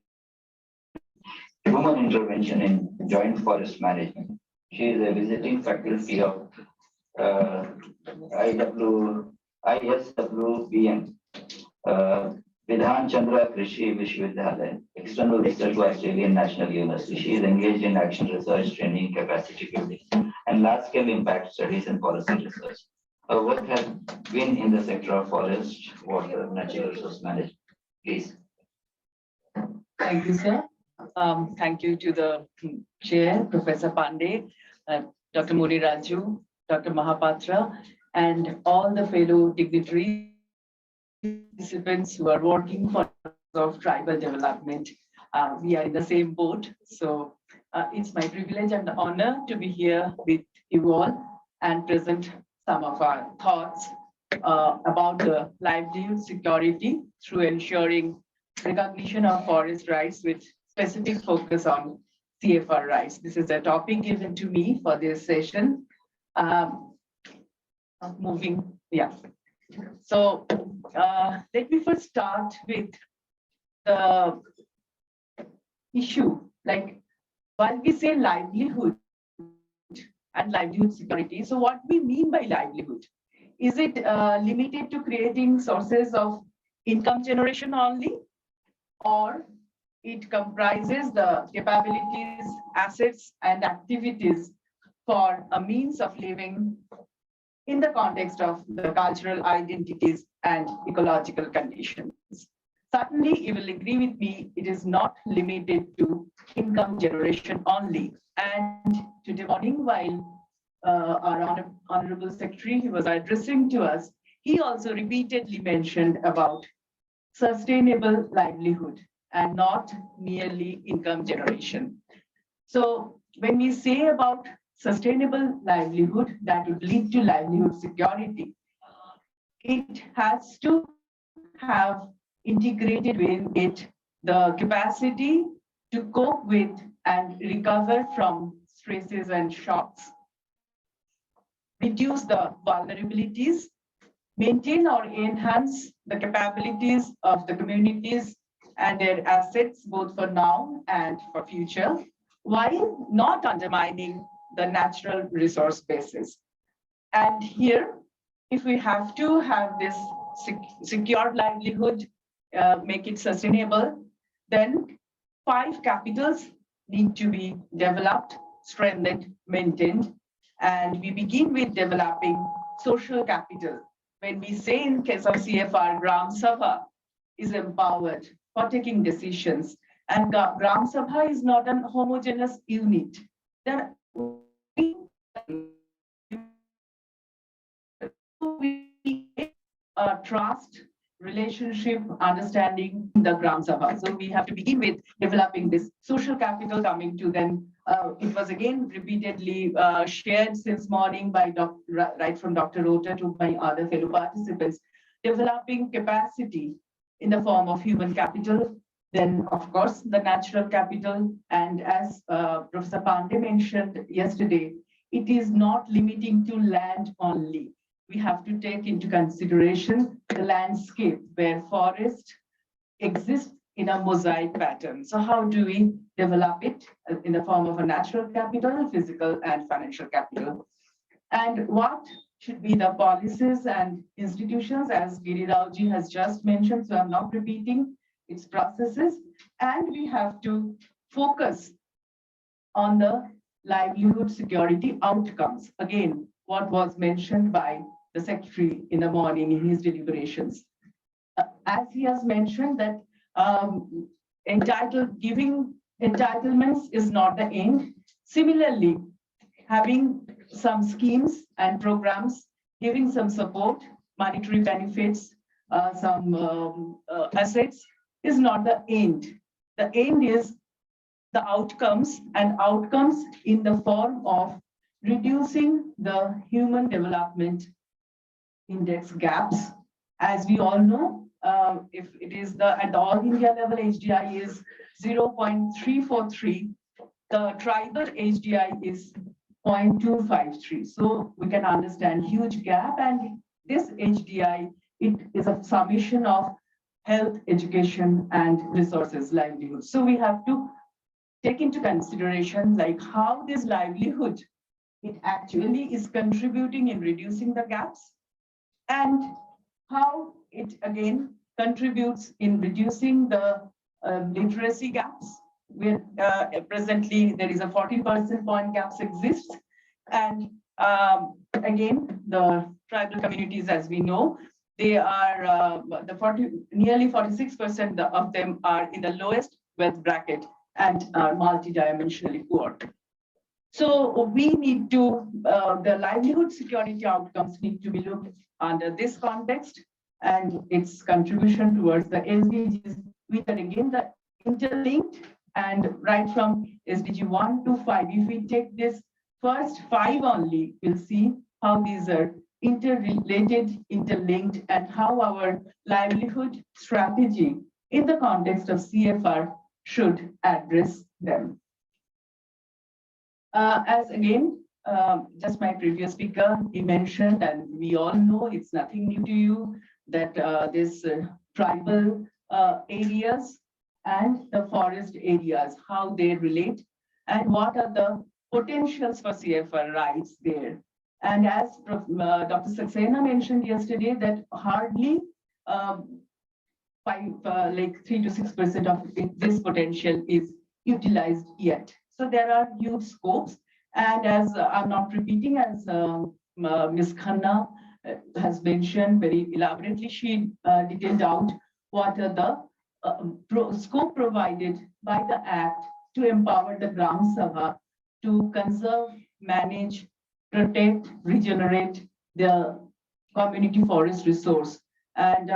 human intervention in joint forest management. She is a visiting faculty of ISWBM, Vidhan Chandra Krishi Vishwavidyalaya, external research to Australian National University. She is engaged in action research, training, capacity building, and large-scale impact studies and policy research. Her work has been in the sector of forest, water, natural resource management. Please. Thank you, sir. Thank you to the chair, Professor Pandey, Dr. Muni Raju, Dr. Mahapatra, and all the fellow dignitaries, participants who are working for of tribal development. We are in the same boat. So it's my privilege and honor to be here with you all and present some of our thoughts about the livelihood security through ensuring recognition of forest rights with specific focus on CFR rights. This is a topic given to me for this session. So let me first start with the issue. Like, while we say livelihood and livelihood security, so what we mean by livelihood? Is it limited to creating sources of income generation only? Or it comprises the capabilities, assets, and activities for a means of living in the context of the cultural identities and ecological conditions. Certainly, you will agree with me, it is not limited to income generation only. And today morning, while our Honorable Secretary was addressing to us, he also repeatedly mentioned about sustainable livelihood and not merely income generation. So when we say about sustainable livelihood that would lead to livelihood security, it has to have integrated with it the capacity to cope with and recover from stresses and shocks, reduce the vulnerabilities, maintain or enhance the capabilities of the communities and their assets, both for now and for future, while not undermining the natural resource bases. And here, if we have to have this secure livelihood, make it sustainable, then 5 capitals need to be developed, strengthened, maintained. And we begin with developing social capital. When we say in case of CFR, Gram Sabha is empowered for taking decisions. And Gram Sabha is not an homogeneous unit. There trust, relationship, understanding the Gram Sabha. So we have to begin with developing this social capital coming to them. It was again repeatedly shared since morning by right from Dr. Rota to my other fellow participants, developing capacity in the form of human capital, then of course the natural capital. And as Professor Pandey mentioned yesterday, it is not limiting to land only. We have to take into consideration the landscape where forest exists in a mosaic pattern. So how do we develop it in the form of a natural capital, physical and financial capital? And what should be the policies and institutions, as Girirao has just mentioned, so I'm not repeating its processes. And we have to focus on the livelihood security outcomes. Again, what was mentioned by the secretary in the morning in his deliberations. As he has mentioned that giving entitlements is not the end. Similarly, having some schemes and programs, giving some support, monetary benefits, some assets is not the end. The end is the outcomes, and outcomes in the form of reducing the human development index gaps. As we all know, if it is at the all India level, HDI is 0.343, the tribal HDI is 0.253. So we can understand huge gap, and this HDI, it is a summation of health, education, and resources, livelihood. So we have to take into consideration like how this livelihood, it actually is contributing in reducing the gaps, and how it again contributes in reducing the literacy gaps. Where presently there is a 40% point gaps exists, and again the tribal communities, as we know, they are nearly 46% of them are in the lowest wealth bracket and are multidimensionally poor. So we need to, the livelihood security outcomes need to be looked under this context and its contribution towards the SDGs, which are again the interlinked, and right from SDG 1 to 5, if we take this first 5 only, we'll see how these are interrelated, interlinked, and how our livelihood strategy in the context of CFR should address them. As again, just my previous speaker, he mentioned, and we all know it's nothing new to you, that this tribal areas and the forest areas, how they relate, and what are the potentials for CFR rights there. And as Dr. Saxena mentioned yesterday, that hardly like 3 to 6% of this potential is utilized yet. So there are huge scopes. And as I'm not repeating, as Ms. Khanna has mentioned very elaborately, she detailed out what are the scope provided by the Act to empower the Gram Sabha to conserve, manage, protect, regenerate the community forest resource. And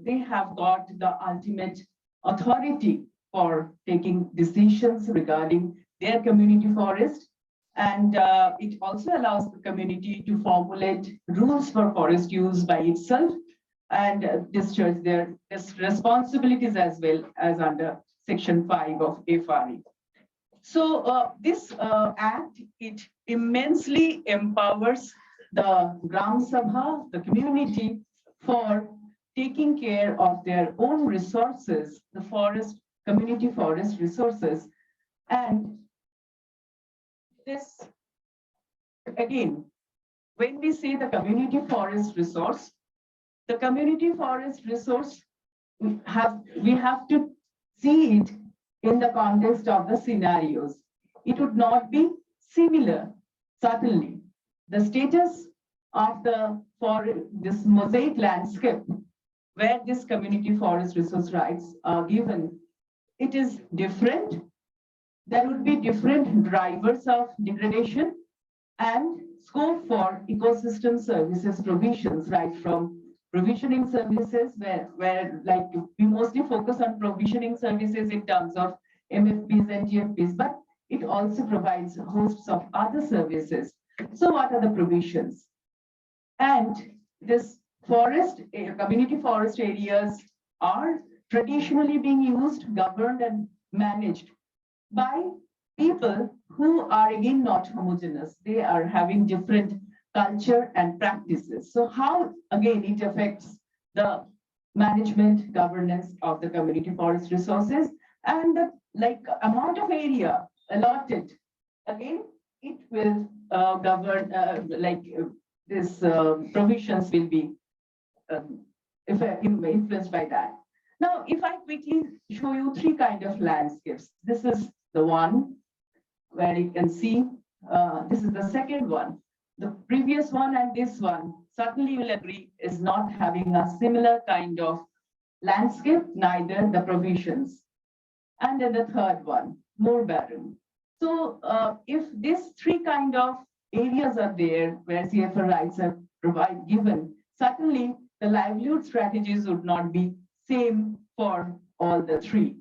they have got the ultimate authority for taking decisions regarding their community forest. And it also allows the community to formulate rules for forest use by itself and discharge their responsibilities as well as under Section 5 of FRE. So this act, it immensely empowers the Gram Sabha, the community, for taking care of their own resources, the forest, community forest resources. And this, again, when we say the community forest resource, the community forest resource, we have to see it in the context of the scenarios. It would not be similar, certainly. The status of this mosaic landscape, where this community forest resource rights are given, it is different. There would be different drivers of degradation and scope for ecosystem services provisions, right from provisioning services, where like we mostly focus on provisioning services in terms of MFPs and GFPs, but it also provides hosts of other services. So what are the provisions? And this forest, community forest areas are traditionally being used, governed and managed by people who are again not homogeneous. They are having different culture and practices. So how, again, it affects the management, governance of the community forest resources and the amount of area allotted. Again, it will govern, this provisions will be influenced by that. Now, if I quickly show you three kinds of landscapes, this is the one where you can see, this is the second one. The previous one and this one, certainly you will agree, is not having a similar kind of landscape, neither the provisions. And then the third one, more barren. So if these three kind of areas are there where CFR rights are given, certainly the livelihood strategies would not be same for all the three.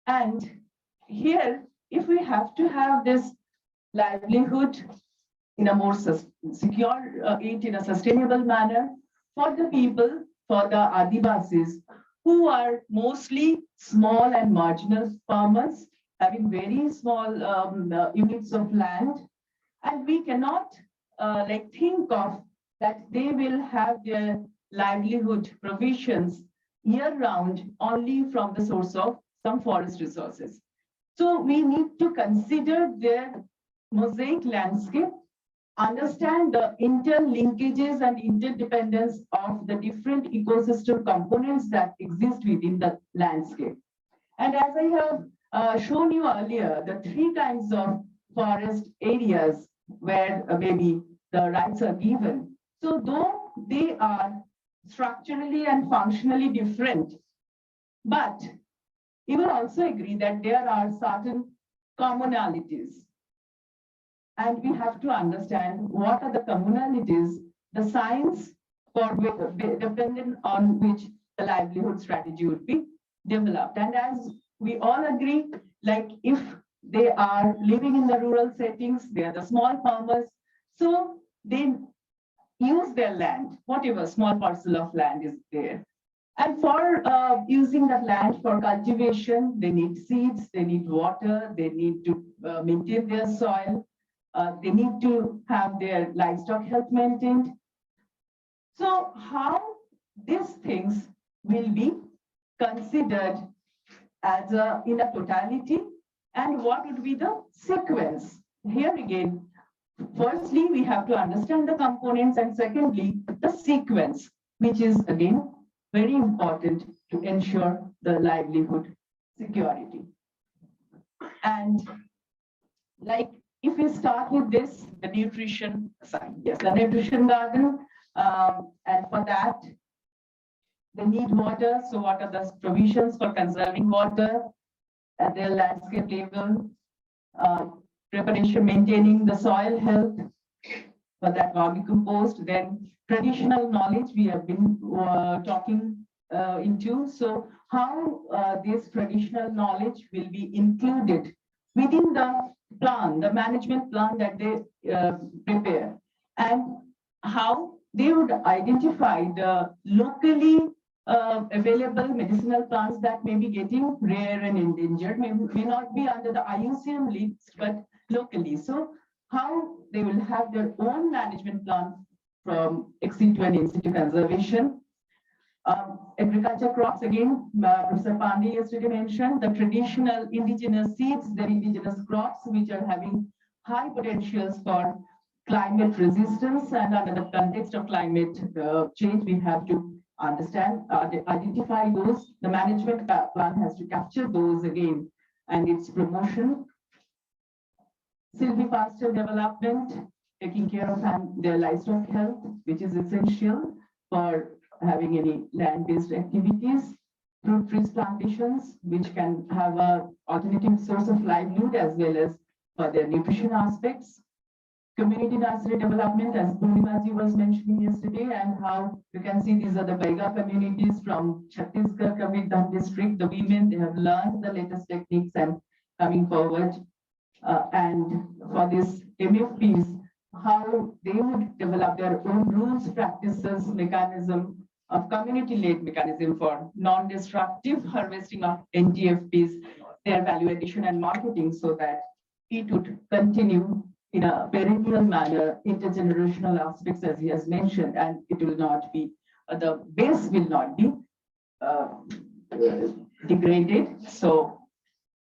And here, if we have to have this livelihood in a more secure, in a sustainable manner for the people, for the Adivasis, who are mostly small and marginal farmers, having very small units of land, and we cannot think of that they will have their livelihood provisions year-round only from the source of some forest resources. So we need to consider their mosaic landscape, understand the interlinkages and interdependence of the different ecosystem components that exist within the landscape. And as I have shown you earlier, the three kinds of forest areas where maybe the rights are given. So though they are structurally and functionally different, but you will also agree that there are certain commonalities. And we have to understand what are the commonalities, the science for dependent on which the livelihood strategy would be developed. And as we all agree, like if they are living in the rural settings, they are the small farmers, so they use their land, whatever small parcel of land is there. And for using that land for cultivation, they need seeds, they need water, they need to maintain their soil, they need to have their livestock health maintained. So how these things will be considered as in a totality, and what would be the sequence? Here again, firstly, we have to understand the components, and secondly, the sequence, which is again very important to ensure the livelihood security. And like if we start with this, the nutrition, the nutrition garden, and for that, they need water. So what are the provisions for conserving water at their landscape level? Preparation, maintaining the soil health for that vermicompost, then traditional knowledge we have been talking into. So how this traditional knowledge will be included within the plan, the management plan that they prepare, and how they would identify the locally available medicinal plants that may be getting rare and endangered, may not be under the IUCN list, but locally. So how they will have their own management plan from ex situ and in situ conservation. Agriculture crops, again, Professor Pandey yesterday mentioned the traditional indigenous seeds, the indigenous crops, which are having high potentials for climate resistance, and under the context of climate change, we have to understand, identify those. The management plan has to capture those again, and its promotion. Silvipastoral development, taking care of their livestock health, which is essential for having any land-based activities. Fruit trees plantations, which can have a alternative source of livelihood as well as for their nutrition aspects. Community nursery development, as Purnimaji was mentioning yesterday, and how you can see these are the Baiga communities from Chhattisgarh, Kabirdan district. The women, they have learned the latest techniques and coming forward. And for this MFPs, how they would develop their own rules, practices, mechanism of community-led mechanism for non-destructive harvesting of NTFPs, their value addition and marketing, so that it would continue in a perennial manner, intergenerational aspects, as he has mentioned, and it will not be, the base will not be degraded. So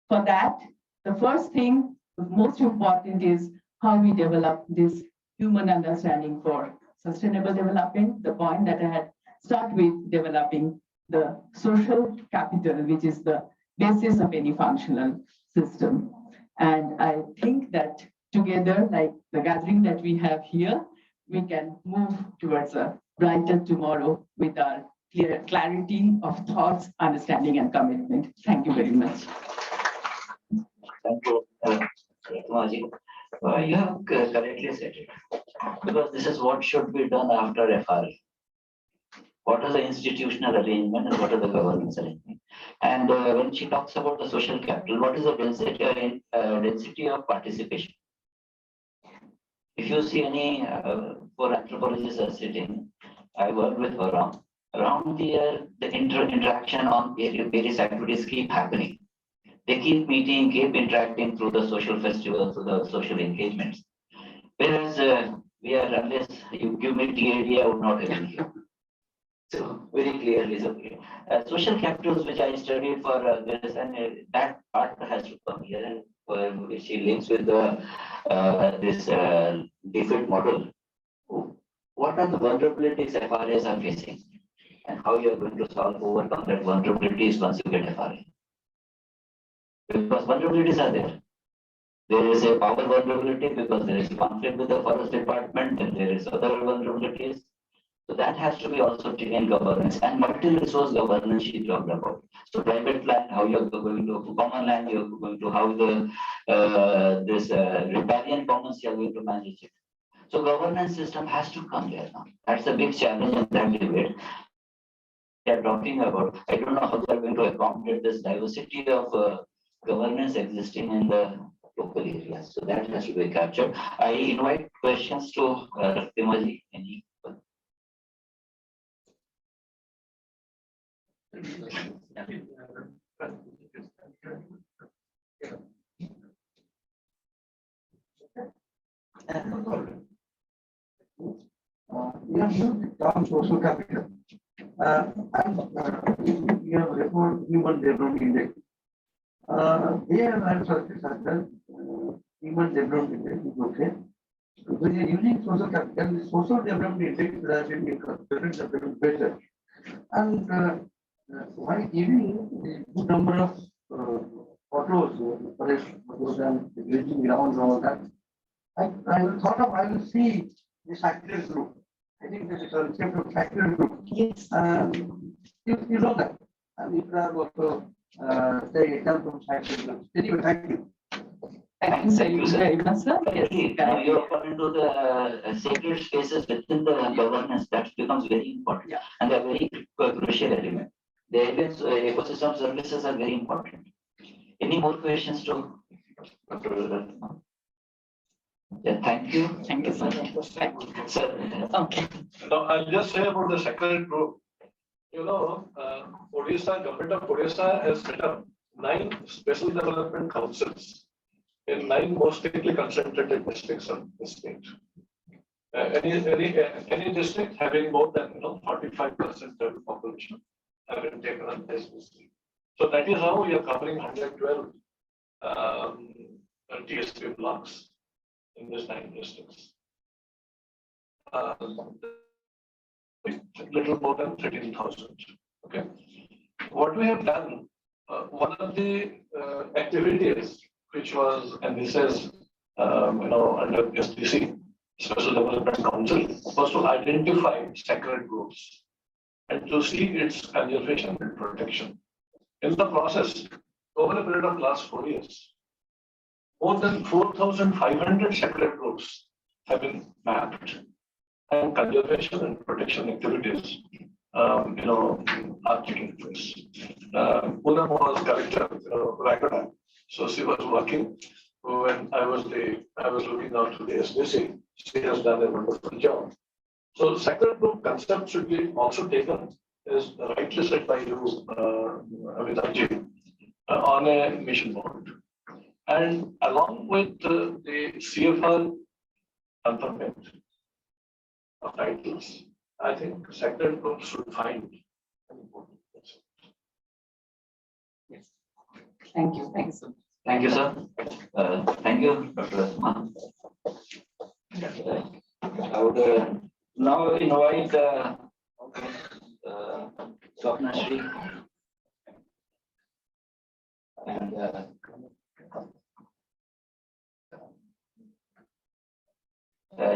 for that, the first thing, the most important is how we develop this human understanding for sustainable development, the point that I had started with, developing the social capital, which is the basis of any functional system. And I think that together, like the gathering that we have here, we can move towards a brighter tomorrow with our clear clarity of thoughts, understanding, and commitment. Thank you very much. Thank you, Maji. You have correctly said it, because this is what should be done after FRA. What is the institutional arrangement and what is the governance arrangement? And when she talks about the social capital, what is the density of participation? If you see any four anthropologists are sitting, I work with her around the year, the interaction on various activities keep happening. They keep meeting, keep interacting through the social festivals, through the social engagements. Whereas we are, unless you give me TAD, I would not even here. So very clearly, so social capitals, which I studied for this, and that part has to come here, and she links with the this defeat model. What are the vulnerabilities FRAs are facing, and how you are going to overcome that vulnerabilities once you get FRA? Because vulnerabilities are there. There is a power vulnerability because there is conflict with the forest department, and there is other vulnerabilities. So that has to be also taken governance, and multi-resource governance she talked about. So private land, how you're going to common land, you're going to how the this riparian commons you're going to manage it. So governance system has to come there now. That's a big challenge in that debate. They are talking about. I don't know how they are going to accommodate this diversity of governance existing in the local areas. So that has to be captured. I invite questions to Timaji. We have used the term social capital. And we have referred human development index. Here I am certain human development index is okay. When you are using social capital, the social development index has been incorporated better. And while giving the good number of photos, photos and grazing grounds and all that, I thought of, I will see the factory group. I think this is a concept of factory group. Yes. You know that. And if there are also, say, examples of factory groups. Anyway, thank you. Thank you very much, sir. Yes. Now you are coming to the sacred spaces within the governance. That becomes very important, Yeah. and a very crucial element. The ecosystem services are very important. Any more questions to Yeah, thank you. Thank you, sir. Sir, Okay. Now, I'll just say about the second group. You know, Odisha, government of Odisha has set up 9 special development councils in 9 most thickly concentrated districts of the state. Any district having more than 45% of the population have been taken on this district. So that is how we are covering 112 TSP blocks in these 9 districts. Little more than 13,000. Okay. What we have done, one of the activities which was, and this is under SDC, Special Development Council, was to identify sacred groves and to see its conservation and protection. In the process, over a period of last 4 years, more than 4,500 sacred groves have been mapped, and conservation and protection activities, are taking place. Poonam was collector, Ragada, so she was working. When I was looking after the SDC, she has done a wonderful job. So sacred group concept should be also taken, as rightly said by you, Amitabh, on a mission board. And along with the CFR conferment of titles, I think sacred groups should find an important place. Yes. Thank you. Thank you, sir. thank you, sir. Thank you, Dr. Asma. I would now invite Swapna Shri and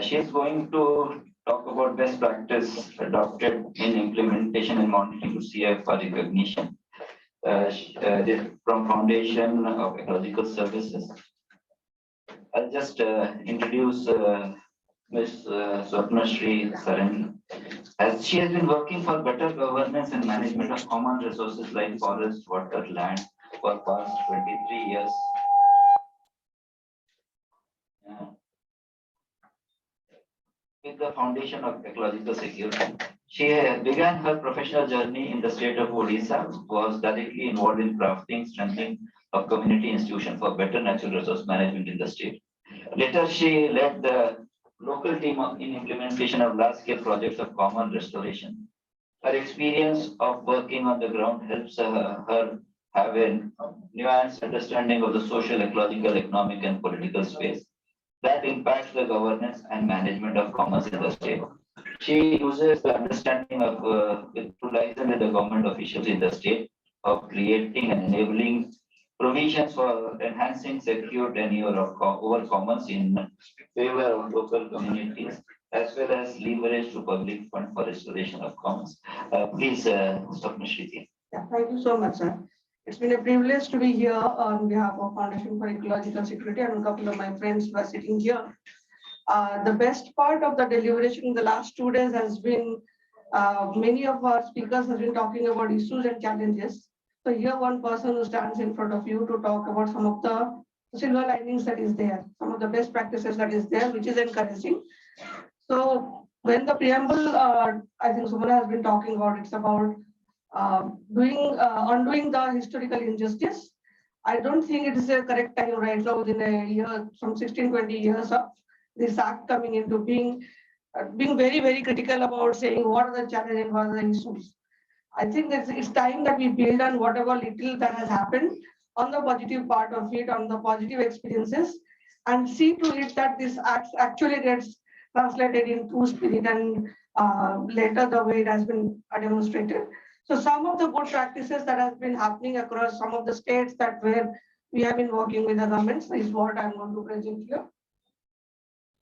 she is going to talk about best practice adopted in implementation and monitoring of CFR recognition from Foundation of Ecological Services. I'll just introduce Ms. Swapna Shri Saran. As she has been working for better governance and management of common resources like forest, water, land for past 23 years. With the Foundation of Ecological Security. She began her professional journey in the state of Odisha, was directly involved in crafting, strengthening of community institutions for better natural resource management in the state. Later, she led the local team in implementation of large-scale projects of common restoration. Her experience of working on the ground helps her have a nuanced understanding of the social, ecological, economic, and political space that impacts the governance and management of commons in the state. She uses the understanding of with liaison with the government officials in the state of creating and enabling provisions for enhancing secure tenure of over commons in favor of local communities, as well as leverage to public fund for restoration of commons. Please, Dr. Shriti. Yeah, thank you so much, sir. It's been a privilege to be here on behalf of Foundation for Ecological Security, and a couple of my friends who are sitting here. The best part of the deliberation in the last 2 days has been many of our speakers have been talking about issues and challenges. So here one person who stands in front of you to talk about some of the silver linings that is there, some of the best practices that is there, which is encouraging. So when the preamble, I think Sumana has been talking about, it's about undoing the historical injustice. I don't think it is a correct time right now within a year, from 16-20 years of this act coming into being very, very critical about saying what are the challenges and what are the issues. I think that it's time that we build on whatever little that has happened on the positive part of it, on the positive experiences, and see to it that this act actually gets translated in true spirit and later the way it has been demonstrated. So some of the good practices that has been happening across some of the states that where we have been working with the governments is what I'm going to present here.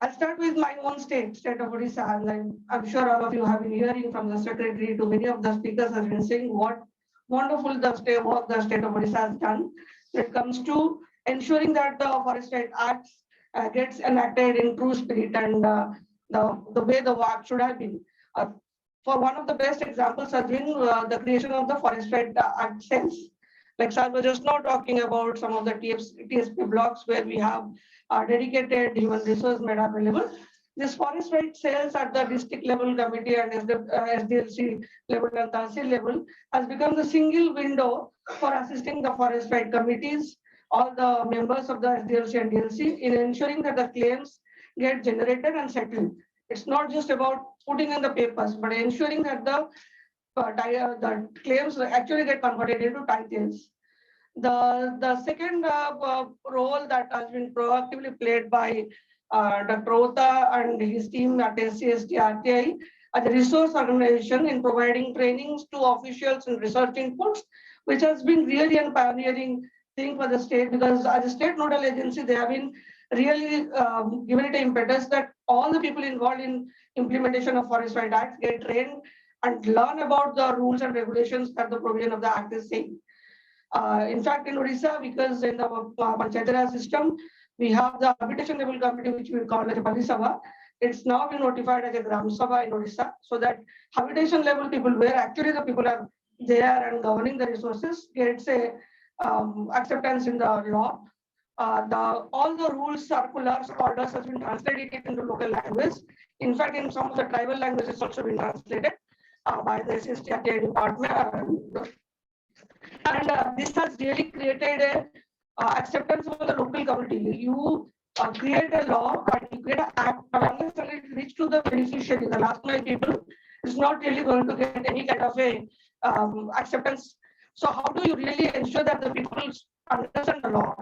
I'll start with my own state of Odisha, and I'm sure all of you have been hearing from the secretary to many of the speakers have been saying what wonderful the state of Odisha has done when it comes to ensuring that the Forest Right Act gets enacted in true spirit and the way the work should have been. For one of the best examples has been the creation of the Forest Right Act cells. Like Sir was just now talking about some of the TSP blocks where we have dedicated human resource made available. This forest right sales at the district level committee and SDLC level and Tahsil level has become the single window for assisting the forest right committees, all the members of the SDLC and DLC in ensuring that the claims get generated and settled. It's not just about putting in the papers, but ensuring that the claims actually get converted into titles. The second role that has been proactively played by Dr. Ota and his team at SCST RTI as a resource organization in providing trainings to officials and research inputs, which has been really a pioneering thing for the state, because as a state nodal agency, they have been really given it an impetus that all the people involved in implementation of Forest Right Act get trained and learn about the rules and regulations that the provision of the act is saying. In fact, in Odisha, because in the Panchayat system, we have the habitation level committee, which we call as a Pali Sabha. It's now been notified as a Gram Sabha in Odisha, so that habitation level people, where actually the people are there and governing the resources, gets a acceptance in the law. All the rules, circulars, orders has been translated into local language. In fact, in some of the tribal languages also been translated by the SSTRTA department. And this has really created a acceptance for the local community. You create a law, and you create an act, unless it reach to the beneficiary, the last mile people, it's not really going to get any kind of a acceptance. So how do you really ensure that the people understand the law?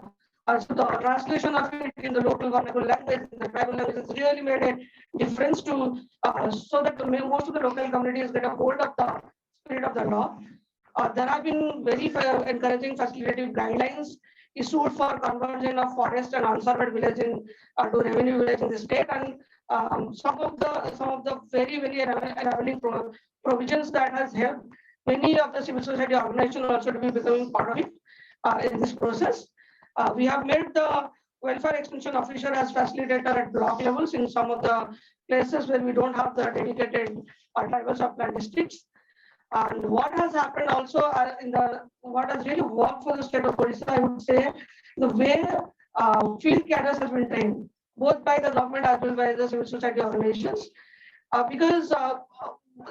So the translation of it in the local vernacular language, in the tribal language, has really made a difference to so that most of the local communities get a hold of the spirit of the law. There have been very encouraging facilitative guidelines issued for conversion of forest and unserved village to revenue village in the state, and some of the very enabling provisions that has helped many of the civil society organizations also to be becoming part of it in this process. We have made the welfare extension officer as facilitator at block levels in some of the places where we don't have the dedicated tribal supply districts. And what has happened also what has really worked for the state of Odisha, I would say, the way field cadres has been trained, both by the government as well as by the civil society organizations. Because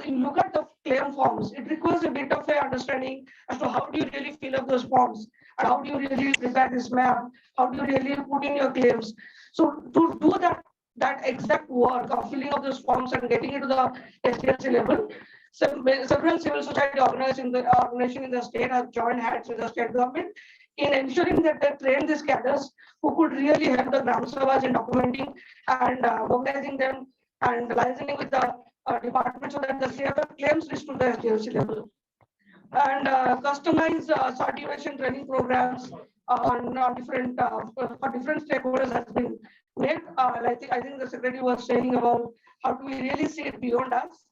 you look at the claim forms, it requires a bit of a understanding as to how do you really fill up those forms, and how do you really prepare this map, how do you really put in your claims. So to do that exact work of filling up those forms and getting it to the SDLC level, several civil society organizations in the state have joined hands with the state government in ensuring that they train these cadres who could really help the Gram Sabhas in documenting and organizing them and liaising with the department so that the CFF claims reach to the SDLC level. And customized certification training programs on different stakeholders has been made. I think the secretary was saying about how do we really see it beyond us.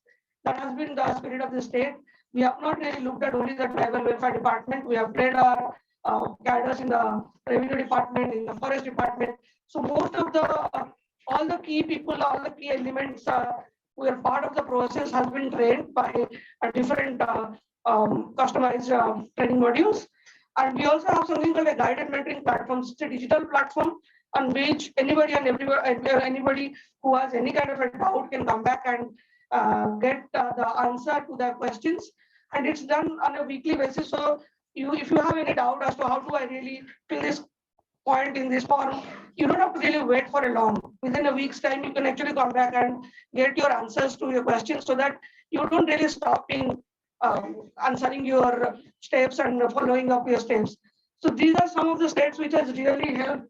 That has been the spirit of the state. We have not really looked at only the tribal welfare department. We have played our cadres in the revenue department, in the forest department. So most of all the key people, all the key elements who are part of the process has been trained by different customized training modules. And we also have something called a guided mentoring platform. It's a digital platform on which anybody and anybody who has any kind of a doubt can come back and get the answer to their questions, and it's done on a weekly basis. So if you have any doubt as to how do I really fill this point in this form, you don't have to really wait for a long. Within a week's time, you can actually come back and get your answers to your questions, so that you don't really stop in answering your steps and following up your steps. So these are some of the steps which has really helped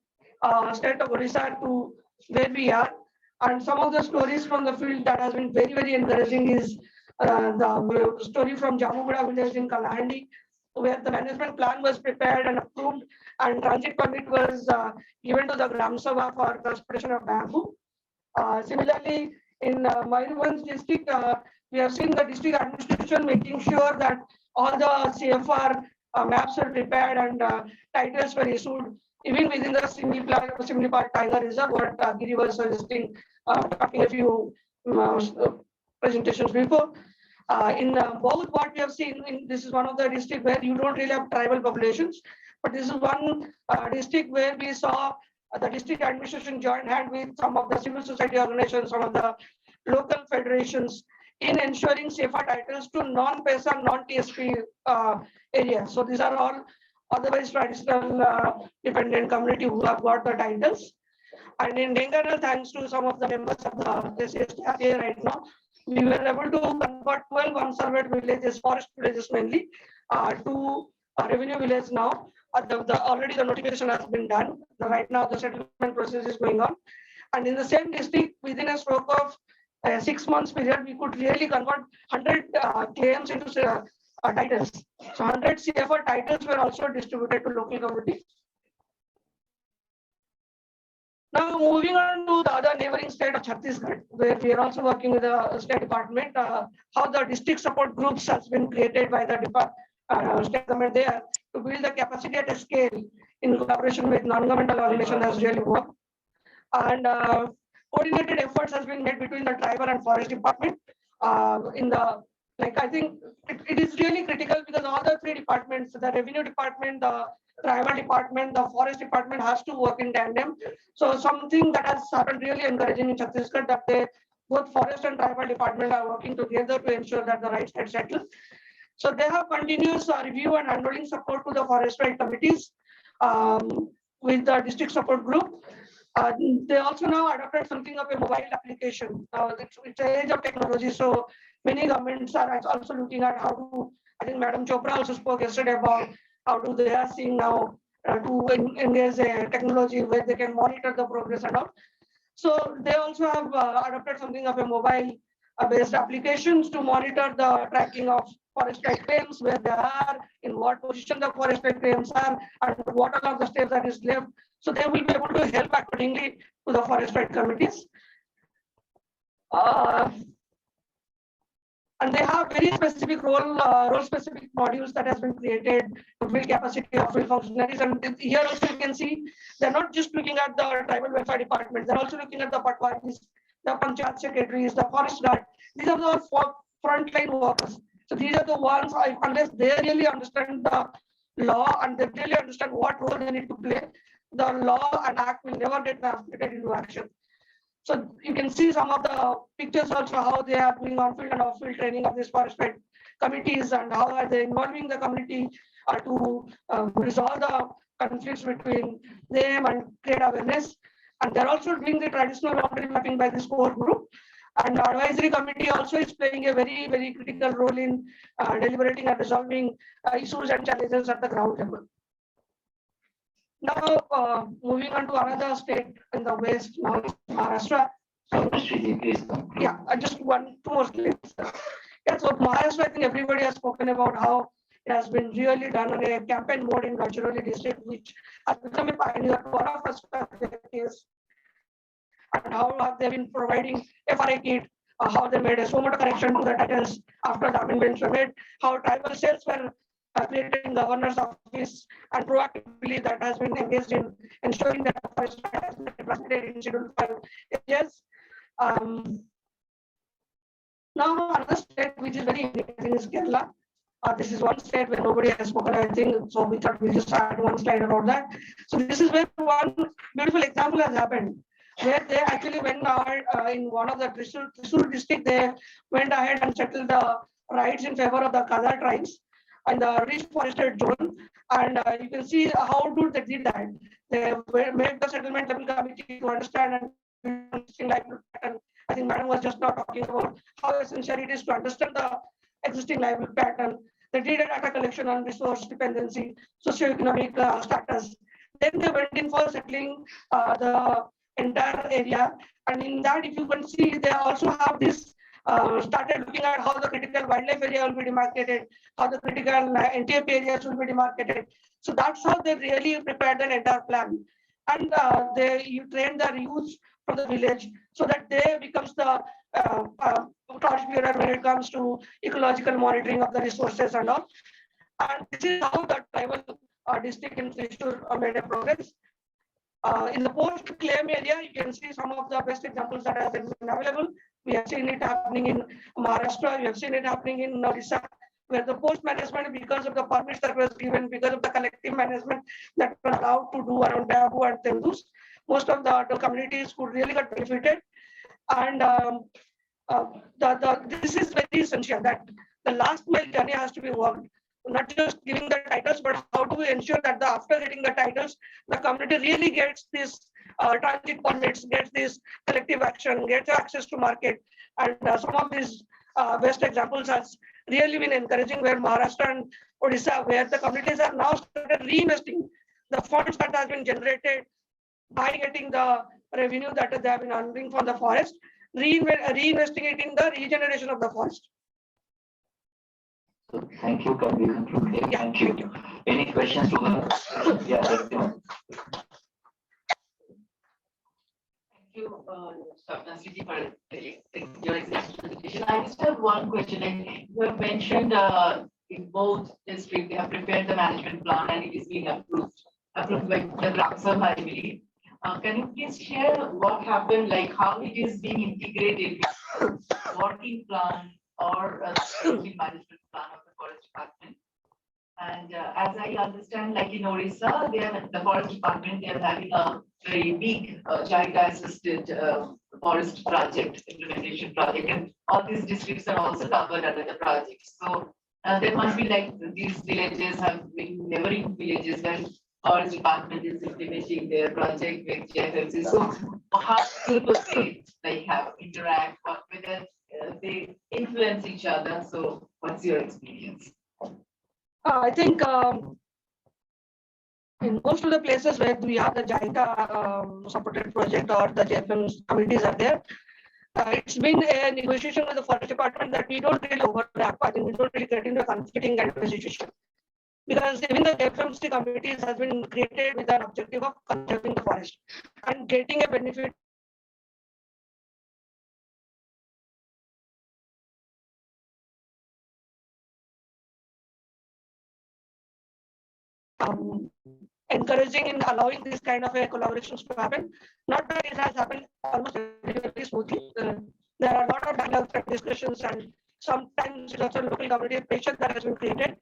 state of Odisha to where we are. And some of the stories from the field that has been very encouraging is the story from Jamuguda village in Kalahandi, where the management plan was prepared and approved, and transit permit was given to the Gram Sabha for transportation of bamboo. Similarly, in Mayurbhanj district, we have seen the district administration making sure that all the CFR maps are prepared and titles were issued, even within the Simli Tiger Reserve, what Giri was suggesting, talking a few presentations before. Both what we have seen, this is one of the districts where you don't really have tribal populations, but this is one district where we saw the district administration join hand with some of the civil society organizations, some of the local federations in ensuring safer titles to non-PESA, non-TSP areas. So these are all otherwise traditional dependent community who have got the titles. And in Dengarel, thanks to some of the members of the SST here right now, we were able to convert 12 conserved villages, forest villages mainly, to revenue village now. Already the notification has been done. Right now the settlement process is going on. And in the same district, within a stroke of 6 months period, we could really convert 100 claims into titles. So 100 CFR titles were also distributed to local communities. Now moving on to the other neighboring state of Chhattisgarh, where we are also working with the state department, how the district support groups has been created by the state government there to build the capacity at a scale in collaboration with non-governmental organizations has really worked. And coordinated efforts has been made between the tribal and forest department. I think it is really critical because all the three departments, the revenue department, the tribal department, the forest department has to work in tandem. So something that has happened really encouraging in Chhattisgarh that both forest and tribal department are working together to ensure that the rights get settled. So they have continuous review and enrolling support to the forest right committees with the district support group. They also now adopted something of a mobile application. It's an age of technology, so many governments are also looking at how to. I think Madam Chopra also spoke yesterday about how do they are seeing now to engage a technology where they can monitor the progress and all. So they also have adopted something of a mobile-based applications to monitor the tracking of forest right claims, where they are, in what position the forest right claims are, and what are the steps that is left. So they will be able to help accordingly to the forest right committees. And they have very specific role-specific modules that has been created to build capacity of field functionaries. And here also you can see they're not just looking at the tribal welfare department, they're also looking at the patwaris, the panchayat secretaries, the forest guard. These are the frontline workers. So these are the ones, unless they really understand the law and they really understand what role they need to play, the law and act will never get translated into action. So you can see some of the pictures also how they are doing on-field and off-field training of these forest right committees and how are they involving the community to resolve the conflicts between them and create awareness. And they're also doing the traditional boundary mapping by this core group. And the advisory committee also is playing a very, very critical role in deliberating and resolving issues and challenges at the ground level. Now, moving on to another state in the west, now Maharashtra. Yeah, I just want 2 more slides. Yeah, so Maharashtra, I think everybody has spoken about how it has been really done on a campaign mode in Gadchiroli district, which has become a pioneer for all of us case. And how have they been providing FRA kit, how they made a SOMOTA correction to the titles after the amendments were made, how tribal cells were created in governor's office, and proactively that has been engaged in ensuring that the forest has been represented in Schedule 5 areas. Now another state which is very interesting is Kerala. This is one state where nobody has spoken, I think, so we thought we'll just add one slide about that. So this is where one beautiful example has happened, where they actually went ahead in one of the Thrissur district, they went ahead and settled the rights in favor of the Khadar tribes and the rich forested zone. And you can see how do they did that. They made the settlement level committee to understand and I think Madam was just now talking about how essential it is to understand the existing liability pattern. They did a data collection on resource dependency, socioeconomic status. Then they went in for settling the entire area. And in that, if you can see, they also have this started looking at how the critical wildlife area will be demarcated, how the critical NTF areas will be demarcated. So that's how they really prepared an entire plan. And you train their youth from the village so that they becomes the contributor when it comes to ecological monitoring of the resources and all. And this is how the tribal district in Thrissur made a progress. In the post-claim area, you can see some of the best examples that have been available. We have seen it happening in Maharashtra. We have seen it happening in Odisha, where the post-management, because of the permits that was given, because of the collective management that were allowed to do around bamboo and tendus, most of the communities could really get benefited. And this is very essential that the last mile journey has to be worked. Not just giving the titles, but how do we ensure that after getting the titles, the community really gets this transit permits, gets this collective action, gets access to market. And some of these best examples has really been encouraging, where Maharashtra and Odisha, where the communities are now started reinvesting the funds that has been generated by getting the revenue that they have been earning from the forest, reinvesting it in the regeneration of the forest. So thank you. Can we conclude here? Yeah. Thank you. Any questions to her? Yeah, that's the one. Thank you, Dr. Siti, for your presentation. I just have one question. Like you have mentioned in both districts, they have prepared the management plan and it is being approved by the Gram Sabha, I believe. Can you please share what happened, like how it is being integrated with working plan or management plan of the forest department? And as I understand, like in Odisha, the forest department, they are having a very big JICA assisted forest project, implementation project, and all these districts are also covered under the project. So there must be like these villages have been neighboring villages when forest department is implementing their project with JFMC. So how do they like have interact, or whether they influence each other? So what's your experience? I think in most of the places where we have the JICA supported project or the JFM committees are there, it's been a negotiation with the forest department that we don't really overlap. I think we don't really get into a conflicting kind of a situation. Because even the JFMC committees has been created with an objective of conserving the forest and getting a benefit encouraging and allowing this kind of a collaborations to happen. Not that it has happened almost very smoothly. There are a lot of dialogues and discussions, and sometimes it's also local community pressure that has been created.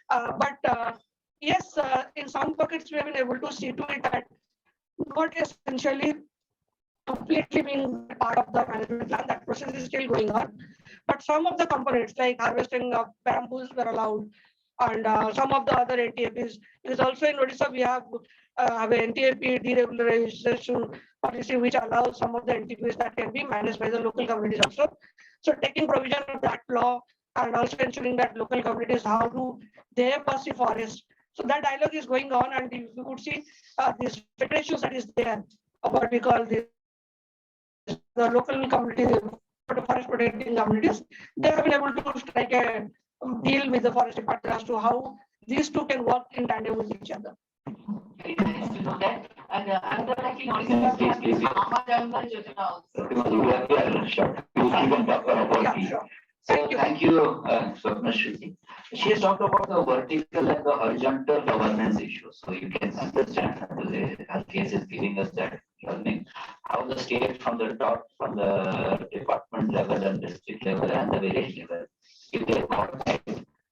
But yes, in some pockets we have been able to see to it that not essentially completely being part of the management plan. That process is still going on. But some of the components like harvesting of bamboos were allowed, and some of the other NTAPs. Because also in Odisha we have an NTAP deregularization policy which allows some of the NTPs that can be managed by the local communities also. So taking provision of that law and also ensuring that local communities, how do they perceive forest. So that dialogue is going on, and if you could see these federations that is there, what we call the local community, forest protecting communities, they have been able to strike a deal with the forest department as to how these two can work in tandem with each other. Very nice to know that. And another like in Odisha, we have Mama Jangala Yojana also. Thank you, Swapna Shruti. She has talked about the vertical and the horizontal governance issues. So you can understand her case is giving us that learning how the state from the top, from the department level and district level and the village level, if they are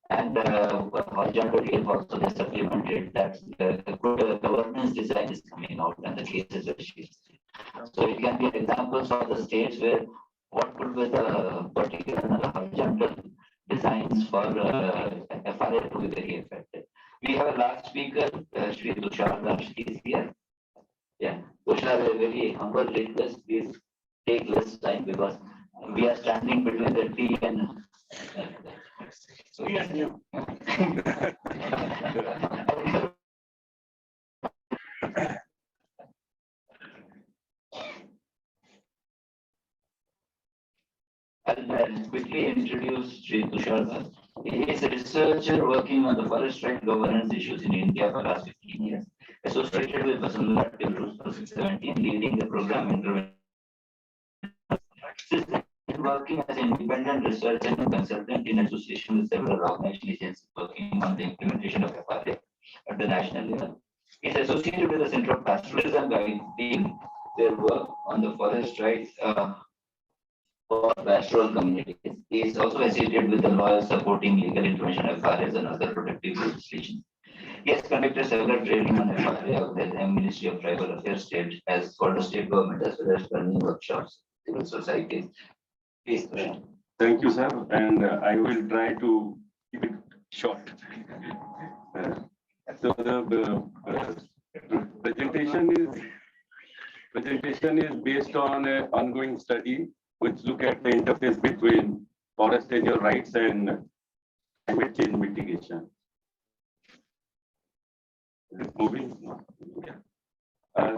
and horizontally also they supplemented that the good governance design is coming out and the cases that she is. So it can be examples of the states where what could be the particular and horizontal designs for FRA to be very effective. We have a last speaker, Shri Tushar, she is here. Yeah, Tushar, a very humble request, please take less time because we are standing between the tea and so yes, I'll quickly introduce Shri Tushar. He is a researcher working on the forest right governance issues in India for the last 15 years, associated with Vasundhara till 2017, leading the program intervention. Working as an independent researcher and consultant in association with several organization agencies working on the implementation of FRA at the national level. is associated with the Center of Pastoralism guiding their work on the forest rights for pastoral communities. He is also associated with the lawyers supporting legal information FRAs and other protective legislation. He has conducted several training on FRA of the Ministry of Tribal Affairs State as for the state government as well as learning workshops, civil societies. Please, Krishna. Thank you, sir, and I will try to keep it short. So the presentation is based on an ongoing study which look at the interface between forest tenure rights and climate change mitigation. Is it moving? Yeah.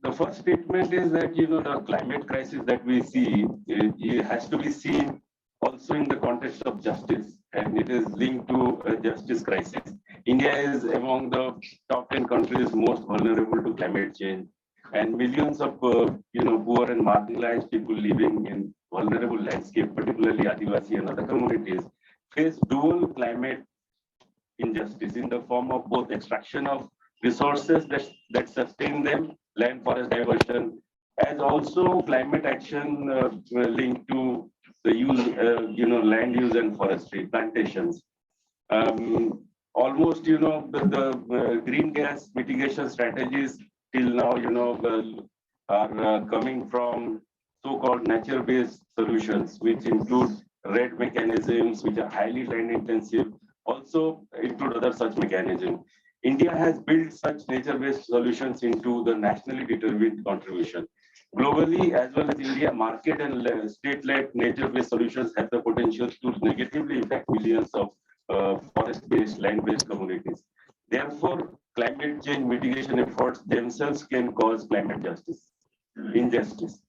The first statement is that the climate crisis that we see it has to be seen also in the context of justice, and it is linked to a justice crisis. India is among the top 10 countries most vulnerable to climate change, and millions of poor and marginalized people living in vulnerable landscape, particularly Adivasi and other communities, face dual climate injustice in the form of both extraction of resources that sustain them, land forest diversion, as also climate action linked to the use, land use and forestry, plantations. Almost, the green gas mitigation strategies till now, are coming from so-called nature-based solutions, which include RED mechanisms, which are highly land intensive, also include other such mechanisms. India has built such nature-based solutions into the nationally determined contribution. Globally, as well as India, market and state-led nature-based solutions have the potential to negatively impact millions of forest-based, land-based communities. Therefore, climate change mitigation efforts themselves can cause climate injustice.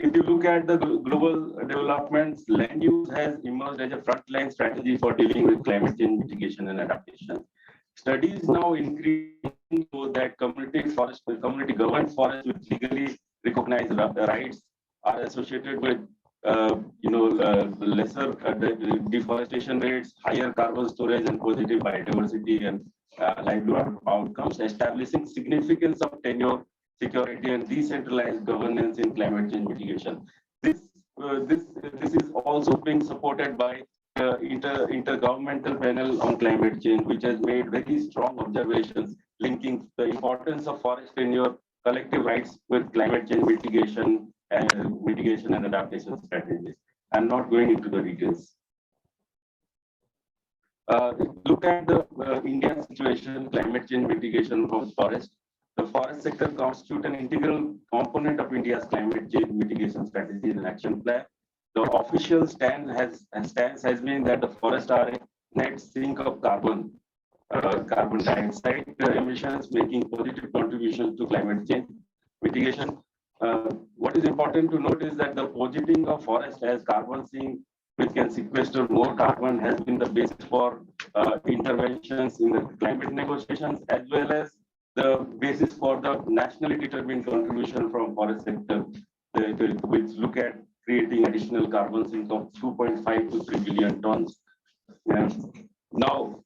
If you look at the global developments, land use has emerged as a frontline strategy for dealing with climate change mitigation and adaptation. Studies now increasing so that community governed forests with legally recognized rights are associated with lesser deforestation rates, higher carbon storage, and positive biodiversity and livelihood outcomes, establishing significance of tenure, security, and decentralized governance in climate change mitigation. This is also being supported by the Intergovernmental Panel on Climate Change, which has made very strong observations linking the importance of forest tenure, collective rights with climate change mitigation and adaptation strategies. I'm not going into the details. Look at the Indian situation, climate change mitigation of forest. The forest sector constitutes an integral component of India's climate change mitigation strategies and action plan. The official stance has been that the forests are a net sink of carbon dioxide emissions, making positive contributions to climate change mitigation. What is important to note is that the positing of forest as carbon sink, which can sequester more carbon, has been the basis for interventions in the climate negotiations, as well as the basis for the nationally determined contribution from forest sector, which look at creating additional carbon sink of 2.5 to 3 billion tons. Now,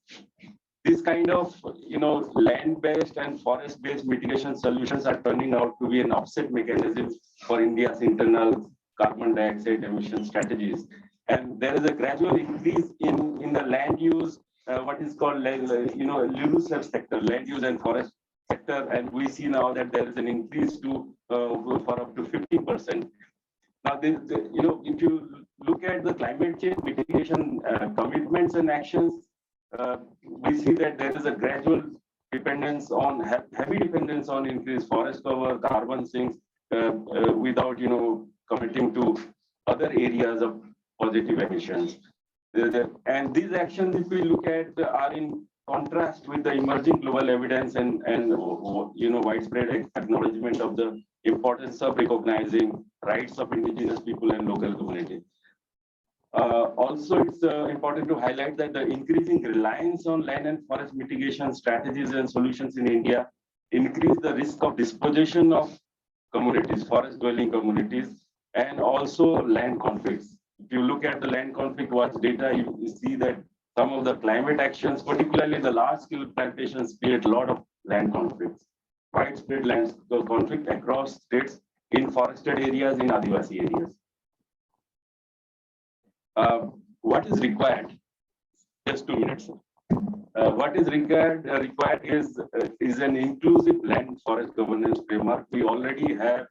this kind of land-based and forest-based mitigation solutions are turning out to be an offset mechanism for India's internal carbon dioxide emission strategies. And there is a gradual increase in the land use, what is called LULUCF sector, land use and forest sector, and we see now that there is an increase to for up to 50%. Now, if you look at the climate change mitigation commitments and actions, we see that there is a gradual dependence on heavy dependence on increased forest cover, carbon sinks, without committing to other areas of positive emissions. And these actions, if we look at, are in contrast with the emerging global evidence and widespread acknowledgement of the importance of recognizing rights of indigenous people and local communities. Also, it's important to highlight that the increasing reliance on land and forest mitigation strategies and solutions in India increase the risk of dispossession of communities, forest dwelling communities, and also land conflicts. if you look at the land conflict watch data, you see that some of the climate actions, particularly the large-scale plantations, create a lot of land conflicts, widespread land conflict across states in forested areas, in Adivasi areas. What is required? Just 2 minutes. What is required is an inclusive land forest governance framework. We already have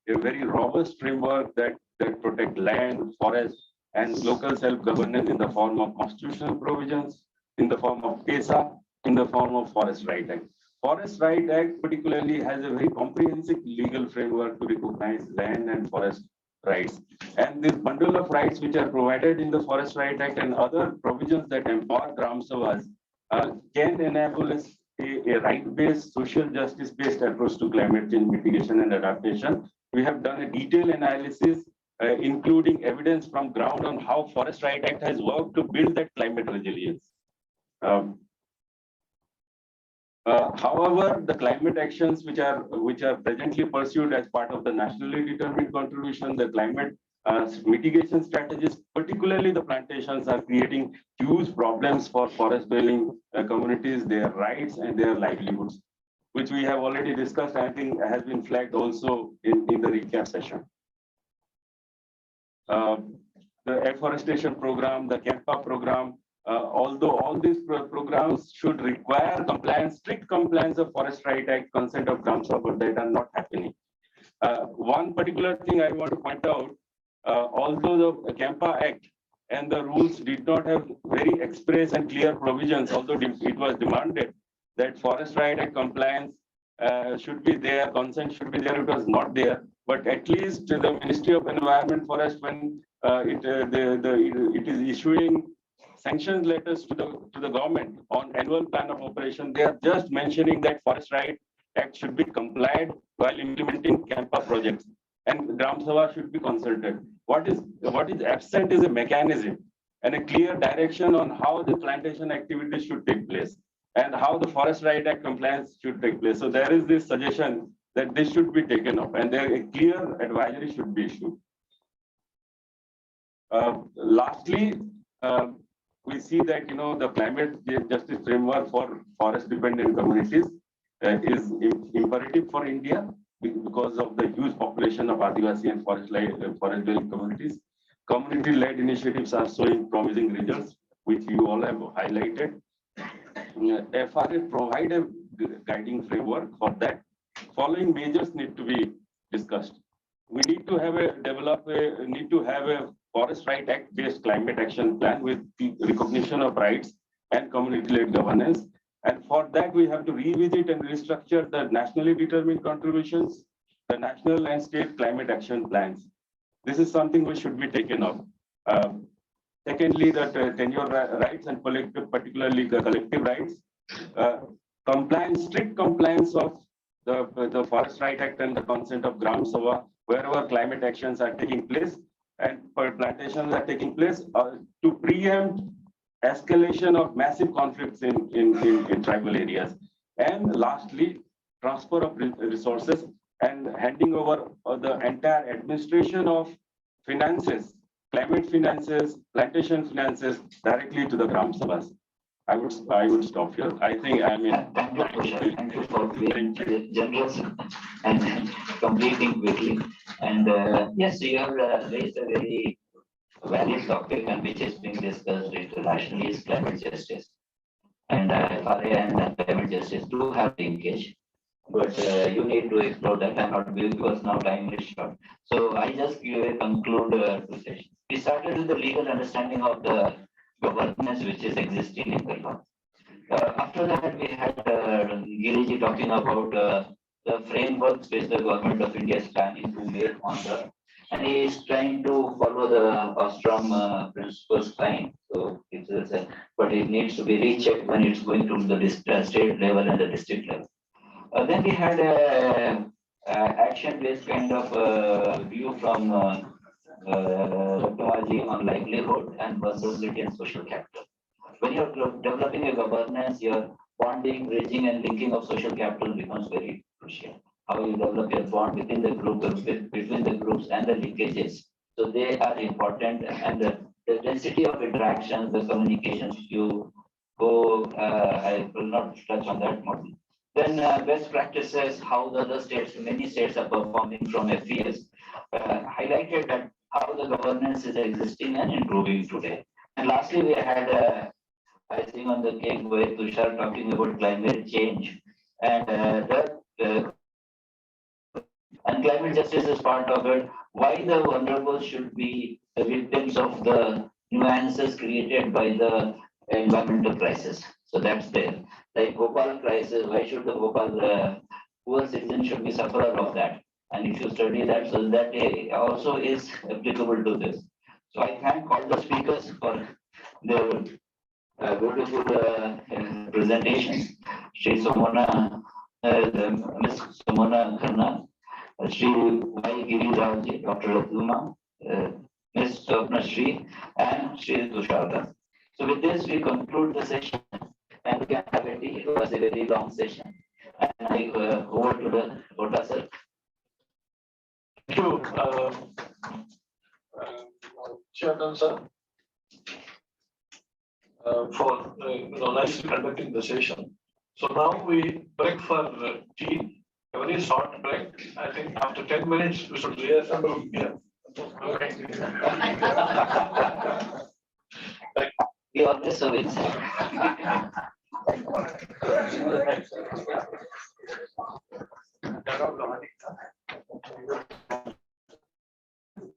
a very robust framework that protect land, forest, and local self-governance in the form of constitutional provisions, in the form of PESA, in the form of Forest Right Act. Forest Right Act particularly has a very comprehensive legal framework to recognize land and forest rights. And this bundle of rights which are provided in the Forest Right Act and other provisions that empower Gram Sabhas can enable us a right-based, social justice-based approach to climate change mitigation and adaptation. We have done a detailed analysis, including evidence from ground on how Forest Right Act has worked to build that climate resilience. However, the climate actions which are presently pursued as part of the nationally determined contribution, the climate mitigation strategies, particularly the plantations, are creating huge problems for forest dwelling communities, their rights and their livelihoods, which we have already discussed. I think has been flagged also in the recap session. The afforestation program, the CAMPA program, although all these programs should require compliance, strict compliance of Forest Right Act, consent of Gram Sabha, but that are not happening. One particular thing I want to point out, although the CAMPA Act and the rules did not have very express and clear provisions, although it was demanded that Forest Right Act compliance should be there, consent should be there, it was not there. But at least the Ministry of Environment, Forest, when it is issuing sanctions letters to the government on annual plan of operation, they are just mentioning that Forest Right Act should be complied while implementing CAMPA projects, and Gram Sabha should be consulted. What is absent is a mechanism and a clear direction on how the plantation activities should take place and how the Forest Right Act compliance should take place. So there is this suggestion that this should be taken up, and there a clear advisory should be issued. Lastly, we see that the climate justice framework for forest dependent communities is imperative for India because of the huge population of Adivasi and forest dwelling communities. Community-led initiatives are showing promising results, which you all have highlighted. FRA provide a guiding framework for that. Following measures need to be discussed. We need to have a Forest Right Act based climate action plan with the recognition of rights and community-led governance. And for that, we have to revisit and restructure the nationally determined contributions, the national and state climate action plans. This is something which should be taken up. Secondly, that tenure rights and particularly the collective rights, strict compliance of the Forest Right Act and the consent of Gram Sabha, wherever climate actions are taking place and plantations are taking place, to preempt escalation of massive conflicts in tribal areas. And lastly, transfer of resources and handing over the entire administration of finances, climate finances, plantation finances directly to the Gram Sabhas. I would stop here. I think Thank you for being generous and completing quickly. And yes, you have raised a very valid topic and which is being discussed internationally is climate justice. And FRA and climate justice do have linkage, but you need to explore that. I'm not because now time is short. So I just conclude two sessions. We started with the legal understanding of the governance which is existing in the law. After that, we had Giriji talking about the frameworks which the government of India is planning to make on the, and he is trying to follow the Ostrom principles line. So but it needs to be rechecked when it's going to the state level and the district level. Then we had a action-based kind of view from technology on livelihood and vulnerability and social capital. When you're developing a governance, your bonding, bridging, and linking of social capital becomes very crucial. How you develop your bond within the group, between the groups and the linkages So they are important, and the density of interactions, the communications, you go, I will not touch on that more. Then best practices, how the other states, many states are performing from FES, highlighted that how the governance is existing and improving today. And lastly, we had icing on the cake by Tushar talking about climate change. And and climate justice is part of it. Why the vulnerable should be the victims of the nuances created by the environmental crisis. So that's there. Like Bhopal crisis, why should the Bhopal poor citizen should be sufferer of that? And if you study that, so that also is applicable to this. So I thank all the speakers for their beautiful presentations. Shri Somona, Ms. Somona Khanna, Shri Y. Girirajji, Dr. Ratuma, Ms. Swapna Shri, and Shri Tushar. So with this, we conclude the session, and we can have a tea. It was a very long session. And I over to the Kota sir. Thank you, Chairman sir, for nicely conducting the session. So now we break for tea, a very short break. I think after 10 minutes we should reassemble here. Okay. We always serve it.